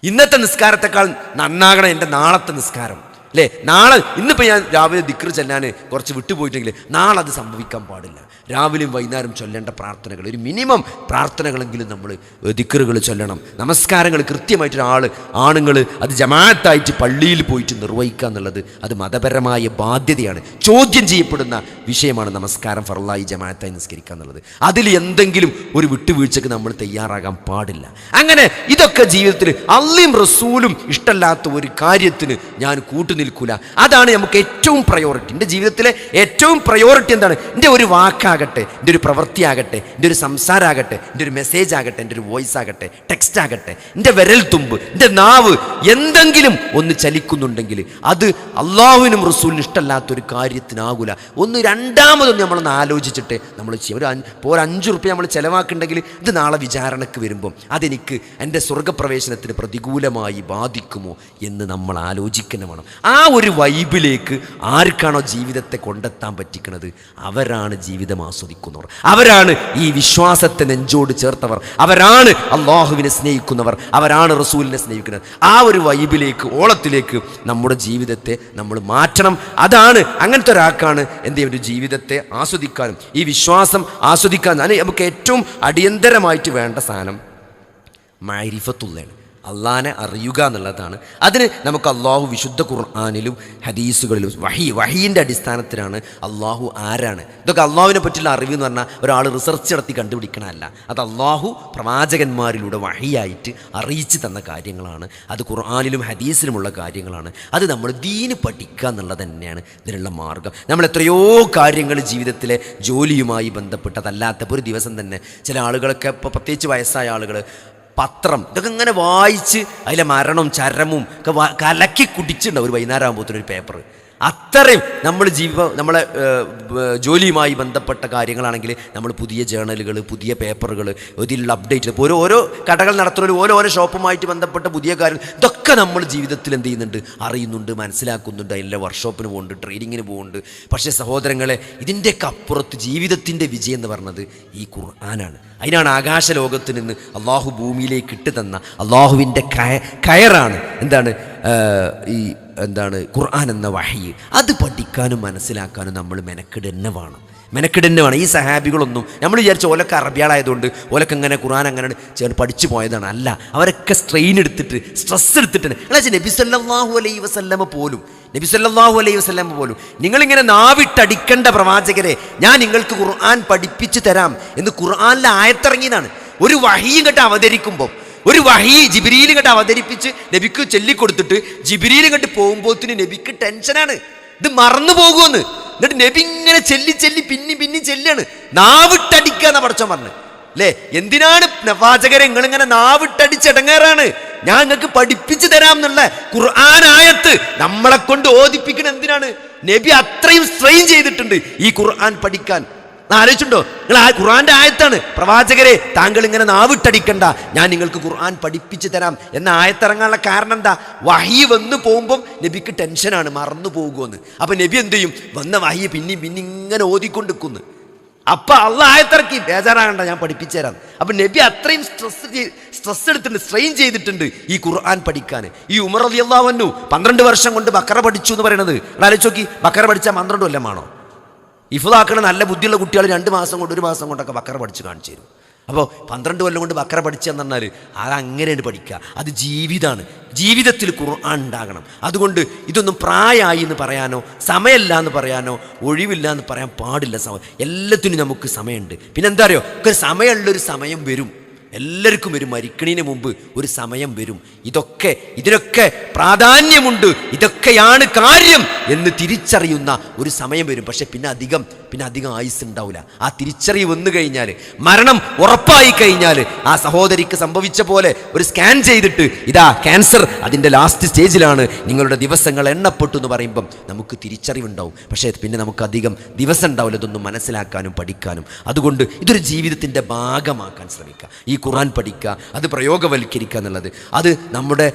ഇന്നത്തെ നിസ്കാരത്തെക്കാൾ നന്നാകണം എൻ്റെ നാളത്തെ നിസ്കാരം അല്ലേ? നാളെ ഇന്നിപ്പോൾ ഞാൻ രാവിലെ ദിക്ർ ചെല്ലാൻ കുറച്ച് വിട്ടുപോയിട്ടെങ്കിൽ നാളെ അത് സംഭവിക്കാൻ പാടില്ല. രാവിലെയും വൈകുന്നേരം ചൊല്ലേണ്ട പ്രാർത്ഥനകൾ, ഒരു മിനിമം പ്രാർത്ഥനകളെങ്കിലും നമ്മൾ ദിക്റുകൾ ചൊല്ലണം. നമസ്കാരങ്ങൾ കൃത്യമായിട്ടൊരാൾ ആണുങ്ങൾ അത് ജമാഅത്തായിട്ട് പള്ളിയിൽ പോയിട്ട് നിർവഹിക്കുക എന്നുള്ളത് അത് മതപരമായ ബാധ്യതയാണ്. ചോദ്യം ചെയ്യപ്പെടുന്ന വിഷയമാണ് നമസ്കാരം ഫർളായി ജമാഅത്തായി നിസ്കരിക്കുക എന്നുള്ളത്. അതിൽ എന്തെങ്കിലും ഒരു വിട്ടുവീഴ്ചക്ക് നമ്മൾ തയ്യാറാകാൻ പാടില്ല. അങ്ങനെ ഇതൊക്കെ ജീവിതത്തിൽ അള്ളയും റസൂലും ഇഷ്ടമല്ലാത്ത ഒരു കാര്യത്തിന് ഞാൻ കൂട്ടുനിൽക്കൂല. അതാണ് നമുക്ക് ഏറ്റവും പ്രയോറിറ്റി. എൻ്റെ ജീവിതത്തിലെ ഏറ്റവും പ്രയോറിറ്റി എന്താണ്? എൻ്റെ ഒരു വാക്കാകട്ടെ, എൻ്റെ ഒരു പ്രവൃത്തിയാകട്ടെ, എൻ്റെ ഒരു സംസാരമാകട്ടെ, എൻ്റെ ഒരു മെസ്സേജ് ആകട്ടെ, എൻ്റെ ഒരു വോയിസ് ആകട്ടെ, ടെക്സ്റ്റ് ആകട്ടെ, എൻ്റെ വിരൽ തുമ്പ്, എൻ്റെ നാവ് എന്തെങ്കിലും ഒന്ന് ചലിക്കുന്നുണ്ടെങ്കിൽ അത് അള്ളാഹുവിനും റസൂലിനും ഇഷ്ടമല്ലാത്തൊരു കാര്യത്തിനാകൂല. രണ്ടാമതൊന്നും നമ്മളൊന്ന് ആലോചിച്ചിട്ട് നമ്മൾ ചെയ്യും. ഒരു 5 റുപ്യ നമ്മൾ ചിലവാക്കുന്നുണ്ടെങ്കിൽ ഇത് നാളെ വിചാരണക്ക് വരുമ്പം അതെനിക്ക് എൻ്റെ സ്വർഗപ്രവേശനത്തിന് പ്രതികൂലമായി ബാധിക്കുമോ എന്ന് നമ്മൾ ആലോചിക്കുന്ന വേണം. ആ ഒരു വൈബിലേക്ക് ആർക്കാണോ ജീവിതത്തെ കൊണ്ടെത്താൻ പറ്റിക്കുന്നത് അവരാണ് ജീവിതം ആസ്വദിക്കുന്നവർ, അവരാണ് ഈ വിശ്വാസത്തെ നെഞ്ചോട് ചേർത്തവർ, അവരാണ് അള്ളാഹുവിനെ സ്നേഹിക്കുന്നവർ, അവരാണ് റസൂലിനെ സ്നേഹിക്കുന്നത്. ആ ഒരു വൈബിലേക്ക്, ഓളത്തിലേക്ക് നമ്മുടെ ജീവിതത്തെ നമ്മൾ മാറ്റണം. അതാണ് അങ്ങനത്തെ ഒരാൾക്കാണ് എന്ത് ചെയ്യുക, ഒരു ജീവിതത്തെ ആസ്വദിക്കാനും ഈ വിശ്വാസം ആസ്വദിക്കാനും നമുക്ക് ഏറ്റവും അടിയന്തരമായിട്ട് വേണ്ട സാധനം മഅരിഫത്തുള്ളതാണ്, അള്ളാനെ അറിയുക എന്നുള്ളതാണ്. അതിന് നമുക്ക് അള്ളാഹു വിശുദ്ധ ഖുർആനിലും ഹദീസുകളിലും വഹീൻ്റെ അടിസ്ഥാനത്തിലാണ് അള്ളാഹു ആരാണ്. ഇതൊക്കെ അള്ളാഹുവിനെ പറ്റിയുള്ള അറിവ് എന്ന് പറഞ്ഞാൽ ഒരാൾ റിസർച്ച് നടത്തി കണ്ടുപിടിക്കണമല്ല. അത് അള്ളാഹു പ്രവാചകന്മാരിലൂടെ വഹിയായിട്ട് അറിയിച്ചു തന്ന കാര്യങ്ങളാണ്. അത് ഖുർആനിലും ഹദീസിലുമുള്ള കാര്യങ്ങളാണ്. അത് നമ്മൾ ദീന് പഠിക്കുക എന്നുള്ളത് തന്നെയാണ് ഇതിനുള്ള മാർഗം. നമ്മൾ എത്രയോ കാര്യങ്ങൾ ജീവിതത്തിലെ ജോലിയുമായി ബന്ധപ്പെട്ടതല്ലാത്തപ്പോൾ ഒരു ദിവസം തന്നെ ചില ആളുകളൊക്കെ ഇപ്പോൾ പ്രത്യേകിച്ച് വയസ്സായ ആളുകൾ പത്രം ഇതൊക്കെ ഇങ്ങനെ വായിച്ച് അതിലെ മരണവും ചരമും ഒക്കെ കലക്കി കുടിച്ചിട്ടുണ്ടാവും ഒരു വൈകുന്നേരം ആകുമ്പോഴത്തേനും ഒരു പേപ്പർ. അത്രയും നമ്മളെ ജോലിയുമായി ബന്ധപ്പെട്ട കാര്യങ്ങളാണെങ്കിൽ നമ്മൾ പുതിയ ജേണലുകൾ, പുതിയ പേപ്പറുകൾ, ഇതിലുള്ള അപ്ഡേറ്റ്, ഇപ്പോൾ ഓരോ കടകൾ നടത്തുന്നവർ ഓരോ ഷോപ്പുമായിട്ട് ബന്ധപ്പെട്ട പുതിയ കാര്യങ്ങൾ ഇതൊക്കെ നമ്മൾ ജീവിതത്തിൽ എന്ത് ചെയ്യുന്നുണ്ട്, അറിയുന്നുണ്ട്, മനസ്സിലാക്കുന്നുണ്ട്. അതിൻ്റെ വർക്ക്ഷോപ്പിന് പോകുന്നുണ്ട്, ട്രെയിനിങ്ങിന് പോകുന്നുണ്ട്. പക്ഷേ സഹോദരങ്ങളെ, ഇതിൻ്റെയൊക്കെ അപ്പുറത്ത് ജീവിതത്തിൻ്റെ വിജയം എന്ന് പറഞ്ഞത് ഈ ഖുർആനാണ്. അതിനാണ് ആകാശലോകത്ത് നിന്ന് അള്ളാഹു ഭൂമിയിലേക്ക് ഇട്ട് തന്ന അള്ളാഹുവിൻ്റെ കയറാണ് എന്താണ് ഖുർആൻ എന്ന വഹി. അത് പഠിക്കാനും മനസ്സിലാക്കാനും നമ്മൾ മെനക്കെടന്നെ വേണം. ഈ സഹാബികളൊന്നും നമ്മൾ വിചാരിച്ച ഓലൊക്കെ അറബികളായതുകൊണ്ട് ഓലൊക്കെ ഇങ്ങനെ ഖുർആൻ അങ്ങനെ പഠിച്ചു പോയതാണ്. അല്ല, അവരൊക്കെ സ്ട്രെയിൻ എടുത്തിട്ട്, സ്ട്രെസ് എടുത്തിട്ടാണ്. നബി സല്ലല്ലാഹു അലൈഹി വസല്ലമ പോലും നിങ്ങളിങ്ങനെ നാവിട്ടടിക്കേണ്ട പ്രവാചകരെ, ഞാൻ നിങ്ങൾക്ക് ഖുർആൻ പഠിപ്പിച്ചു തരാം എന്ന് ഖുർആനിലെ ആയത്തിറങ്ങിയതാണ്. ഒരു വഹിയും കേട്ട് അവതരിക്കുമ്പോൾ, ഒരു വഹി ജിബ്രീൽ ഇങ്ങോട്ട് അവതരിപ്പിച്ച് നബിക്ക് ചൊല്ലിക്കൊടുത്തിട്ട് ജിബ്രീൽ ഇങ്ങോട്ട് പോകുമ്പോഴത്തിന് നബിക്ക് ടെൻഷനാണ്, ഇത് മറന്നു പോകുമെന്ന്. എന്നിട്ട് നബി ഇങ്ങനെ ചെല്ലി പിന്നി ചെല്ലാണ്. നാവിട്ടടിക്കുക എന്നാ പഠിച്ചോൻ പറഞ്ഞു അല്ലേ? എന്തിനാണ് പ്രവാചകരെ നിങ്ങളിങ്ങനെ നാവിട്ടടിച്ചടങ്ങാറാണ്? ഞാൻ നിങ്ങൾക്ക് പഠിപ്പിച്ചു തരാം എന്നുള്ള ഖുർആൻ ആയത്ത് നമ്മളെ കൊണ്ട് ഓദിപ്പിക്കണം. എന്തിനാണ്? നബി അത്രയും സ്ട്രെയിൻ ചെയ്തിട്ടുണ്ട് ഈ ഖുർആൻ പഠിക്കാൻ. ആലോചിച്ചുണ്ടോ നിങ്ങൾ? ആ ഖുർആന്റെ ആയത്താണ്, പ്രവാചകരെ താങ്കൾ ഇങ്ങനെ നാവിട്ടടിക്കണ്ട, ഞാൻ നിങ്ങൾക്ക് ഖുർആൻ പഠിപ്പിച്ചു തരാം എന്ന ആയത്തിറങ്ങാനുള്ള കാരണം എന്താ? വഹി വന്നു പോകുമ്പം നബിക്ക് ടെൻഷനാണ്, മറന്നു പോകുമെന്ന്. അപ്പൊ നബി എന്ത് ചെയ്യും? വന്ന വഹി പിന്നെ ഇങ്ങനെ ഓതിക്കൊണ്ടിരിക്കുന്നു. അപ്പൊ അള്ളാഹ് ആയത്തിറക്കി, ബേജാറാകണ്ട, ഞാൻ പഠിപ്പിച്ചു തരാം. അപ്പൊ നബി അത്രയും സ്ട്രെസ് എടുത്തിട്ടുണ്ട്, സ്ട്രെയിൻ ചെയ്തിട്ടുണ്ട് ഈ ഖുർആൻ പഠിക്കാൻ. ഈ ഉമർ റളിയല്ലാഹു അൻഹു 12 വർഷം കൊണ്ട് ബക്കറ പഠിച്ചു എന്ന് പറയുന്നത് ആലോചിച്ച് നോക്കി. ബക്കറ പഠിച്ചാൽ 12 കൊല്ലമാണോ? ഇഫ്ളാക്കണ നല്ല ബുദ്ധിയുള്ള കുട്ടികൾ 2 മാസം കൊണ്ട് 1 മാസം കൊണ്ടൊക്കെ ബക്കറ പഠിച്ച് കാണിച്ചു തരും. അപ്പോൾ 12 കൊല്ലം കൊണ്ട് ബക്കറ പഠിച്ചെന്ന് പറഞ്ഞാൽ അതങ്ങനെയാണ് പഠിക്കുക. അത് ജീവിതമാണ്. ജീവിതത്തിൽ ഖുർആൻ ഉണ്ടാകണം. അതുകൊണ്ട് ഇതൊന്നും പ്രായമായി എന്ന് പറയാനോ സമയമില്ല എന്ന് പറയാനോ ഒഴിവില്ല എന്ന് പറയാൻ പാടില്ല. എല്ലാത്തിനും നമുക്ക് സമയമുണ്ട്. പിന്നെ എന്താ അറിയോ, ഒരു സമയമുള്ളൊരു സമയം വരും, എല്ലാവർക്കും വരും. മരിക്കണീന് മുമ്പ് ഒരു സമയം വരും. ഇതിനൊക്കെ പ്രാധാന്യമുണ്ട്, ഇതൊക്കെയാണ് കാര്യം എന്ന് തിരിച്ചറിയുന്ന ഒരു സമയം വരും. പക്ഷെ പിന്നെ അധികം ആയുസ് ഉണ്ടാവില്ല. ആ തിരിച്ചറിവ് വന്നു കഴിഞ്ഞാൽ, മരണം ഉറപ്പായി കഴിഞ്ഞാൽ, ആ സഹോദരിക്ക് സംഭവിച്ച പോലെ ഒരു സ്കാൻ ചെയ്തിട്ട് ഇതാ ക്യാൻസർ അതിൻ്റെ ലാസ്റ്റ് സ്റ്റേജിലാണ്, നിങ്ങളുടെ ദിവസങ്ങൾ എണ്ണപ്പെട്ടു എന്ന് പറയുമ്പം നമുക്ക് തിരിച്ചറിവുണ്ടാവും. പക്ഷേ പിന്നെ നമുക്ക് അധികം ദിവസം ഉണ്ടാവില്ല ഇതൊന്നും മനസ്സിലാക്കാനും പഠിക്കാനും. അതുകൊണ്ട് ഇതൊരു ജീവിതത്തിൻ്റെ ഭാഗമാക്കാൻ ശ്രമിക്കുക. ഈ ഖുർആൻ പഠിക്കുക, അത് പ്രയോഗവൽക്കരിക്കുക എന്നുള്ളത്, അത് നമ്മുടെ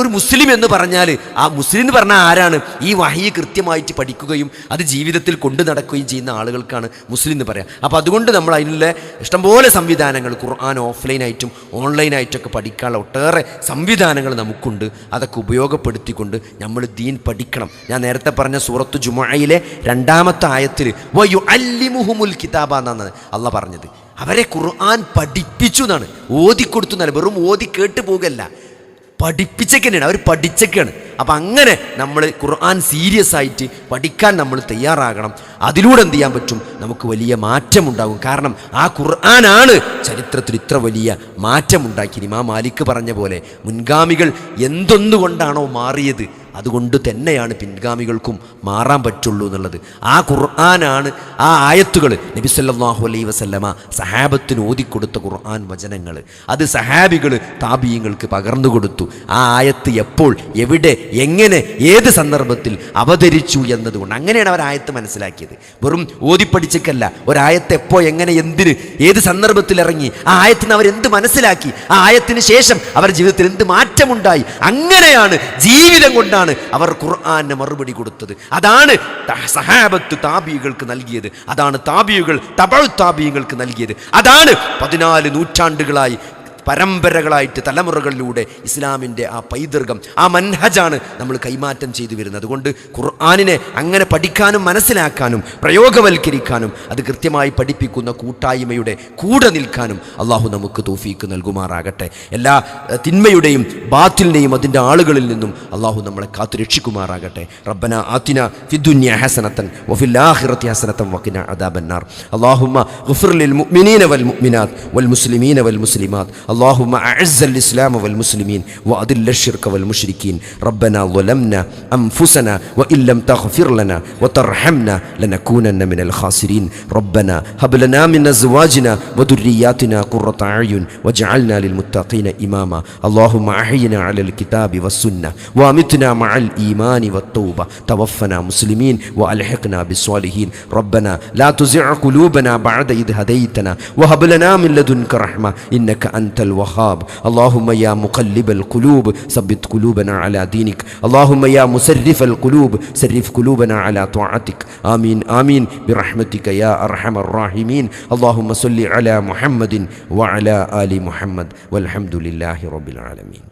ഒരു മുസ്ലിം എന്ന് പറഞ്ഞാൽ, ആ മുസ്ലിം എന്ന് പറഞ്ഞാൽ പറഞ്ഞാൽ ആരാണ്? ഈ വഹി കൃത്യമായിട്ട് പഠിക്കുകയും അത് ജീവിതത്തിൽ കൊണ്ടു നടക്കുകയും ചെയ്യുന്ന ആളുകൾക്കാണ് മുസ്ലിം എന്ന് പറയാം. അപ്പോൾ അതുകൊണ്ട് നമ്മൾ അതിനുള്ള ഇഷ്ടംപോലെ സംവിധാനങ്ങൾ, ഖുർആൻ ഓഫ്ലൈനായിട്ടും ഓൺലൈനായിട്ടൊക്കെ പഠിക്കാനുള്ള ഒട്ടേറെ സംവിധാനങ്ങൾ നമുക്കുണ്ട്. അതൊക്കെ ഉപയോഗപ്പെടുത്തിക്കൊണ്ട് നമ്മൾ ദീൻ പഠിക്കണം. ഞാൻ നേരത്തെ പറഞ്ഞ സൂറത്ത് ജുമുഅയിലെ 2-ാമത്തെ ആയത്തിൽ വയുഅല്ലിമുഹുമുൽ കിതാബ എന്നാണ് അള്ളാഹ് പറഞ്ഞത്. അവരെ ഖുർആൻ പഠിപ്പിച്ചു എന്നാണ്, ഓതിക്കൊടുത്തു എന്നല്ല. വെറും ഓതി കേട്ട് പോകല്ല, പഠിപ്പിച്ചൊക്കെയാണ്, അവർ പഠിച്ചൊക്കെയാണ്. അപ്പം അങ്ങനെ നമ്മൾ ഖുർആൻ സീരിയസ് ആയിട്ട് പഠിക്കാൻ നമ്മൾ തയ്യാറാകണം. അതിലൂടെ എന്ത് ചെയ്യാൻ പറ്റും? നമുക്ക് വലിയ മാറ്റമുണ്ടാകും. കാരണം ആ ഖുർആനാണ് ചരിത്രത്തിൽ ഇത്ര വലിയ മാറ്റമുണ്ടാക്കി. ഇമാം മാലിക് പറഞ്ഞ പോലെ മുൻഗാമികൾ എന്തൊന്നുകൊണ്ടാണോ മാറിയത് അതുകൊണ്ട് തന്നെയാണ് പിൻഗാമികൾക്കും മാറാൻ പറ്റുള്ളൂ എന്നുള്ളത്. ആ ഖുർആനാണ്, ആ ആയത്തുകൾ നബി സല്ലല്ലാഹു അലൈഹി വസല്ലമ സഹാബത്തിന് ഓതിക്കൊടുത്ത ഖുർആൻ വചനങ്ങൾ, അത് സഹാബികൾ താബിഈങ്ങൾക്ക് പകർന്നു കൊടുത്തു. ആ ആയത്ത് എപ്പോൾ, എവിടെ, എങ്ങനെ, ഏത് സന്ദർഭത്തിൽ അവതരിച്ചു എന്നതുകൊണ്ട് അങ്ങനെയാണ് അവർ ആയത്ത് മനസ്സിലാക്കിയത്. വെറും ഓതിപ്പടിച്ചേക്കല്ല, ഒരായത്ത് എപ്പോൾ, എങ്ങനെ, എന്തിന്, ഏത് സന്ദർഭത്തിൽ ഇറങ്ങി, ആ ആയത്തിന് അവരെന്ത് മനസ്സിലാക്കി, ആ ആയത്തിന് ശേഷം അവർ ജീവിതത്തിൽ എന്ത് മാറ്റമുണ്ടായി, അങ്ങനെയാണ് ജീവിതം കൊണ്ടാണ് അവർ ഖുർആന് മറുപടി കൊടുത്തത്. അതാണ് സഹാബത്ത് താബിഈകൾക്ക് നൽകിയത്, അതാണ് താബിഈകൾ തബഉ താബിഈകൾക്ക് നൽകിയത്. അതാണ് 14 നൂറ്റാണ്ടുകളായി പരമ്പരകളായിട്ട് തലമുറകളിലൂടെ ഇസ്ലാമിൻ്റെ ആ പൈതൃകം, ആ മൻഹജാണ് നമ്മൾ കൈമാറ്റം ചെയ്തു വരുന്നത്. അതുകൊണ്ട് ഖുർആനിനെ അങ്ങനെ പഠിക്കാനും മനസ്സിലാക്കാനും പ്രയോഗവൽക്കരിക്കാനും അത് കൃത്യമായി പഠിപ്പിക്കുന്ന കൂട്ടായ്മയുടെ കൂടെ നിൽക്കാനും അള്ളാഹു നമുക്ക് തൗഫീക്ക് നൽകുമാറാകട്ടെ. എല്ലാ തിന്മയുടെയും ബാത്തിലിൻ്റെയും അതിൻ്റെ ആളുകളിൽ നിന്നും അള്ളാഹു നമ്മളെ കാത്തു രക്ഷിക്കുമാറാകട്ടെ. റബ്ബന ആതിന ഫിദ്ദുനിയ ഹസനതൻ വഫിൽ ആഖിറതി ഹസനതൻ വഖിന അദാബന്നാർ. അല്ലാഹുമ്മ ഗഫിർ ലിൽ മുഅ്മിനീന വൽ മുഅ്മിനാത്ത് വൽ മുസ്ലിമീന വൽ മുസ്ലിമാത്ത്. اللهم أعز الإسلام والمسلمين وأذل الشرك والمشركين. ربنا ظلمنا أنفسنا وإن لم تغفر لنا وترحمنا لنكونن من الخاسرين. ربنا هب لنا من أزواجنا وذرياتنا قرة أعين واجعلنا للمتقين إماما. اللهم أحينا على الكتاب والسنة وأمتنا مع الإيمان والتوبة. توفنا مسلمين وألحقنا بالصالحين. ربنا لا تزع قلوبنا بعد إذ هديتنا وهب لنا من لدنك رحمة إنك أنت الوهاب. اللهم يا مقلب القلوب ثبت قلوبنا على دينك. اللهم يا مسرف القلوب سرف قلوبنا على طاعتك. آمين آمين برحمتك يا أرحم الراحمين. اللهم صل على محمد وعلى آل محمد والحمد لله رب العالمين.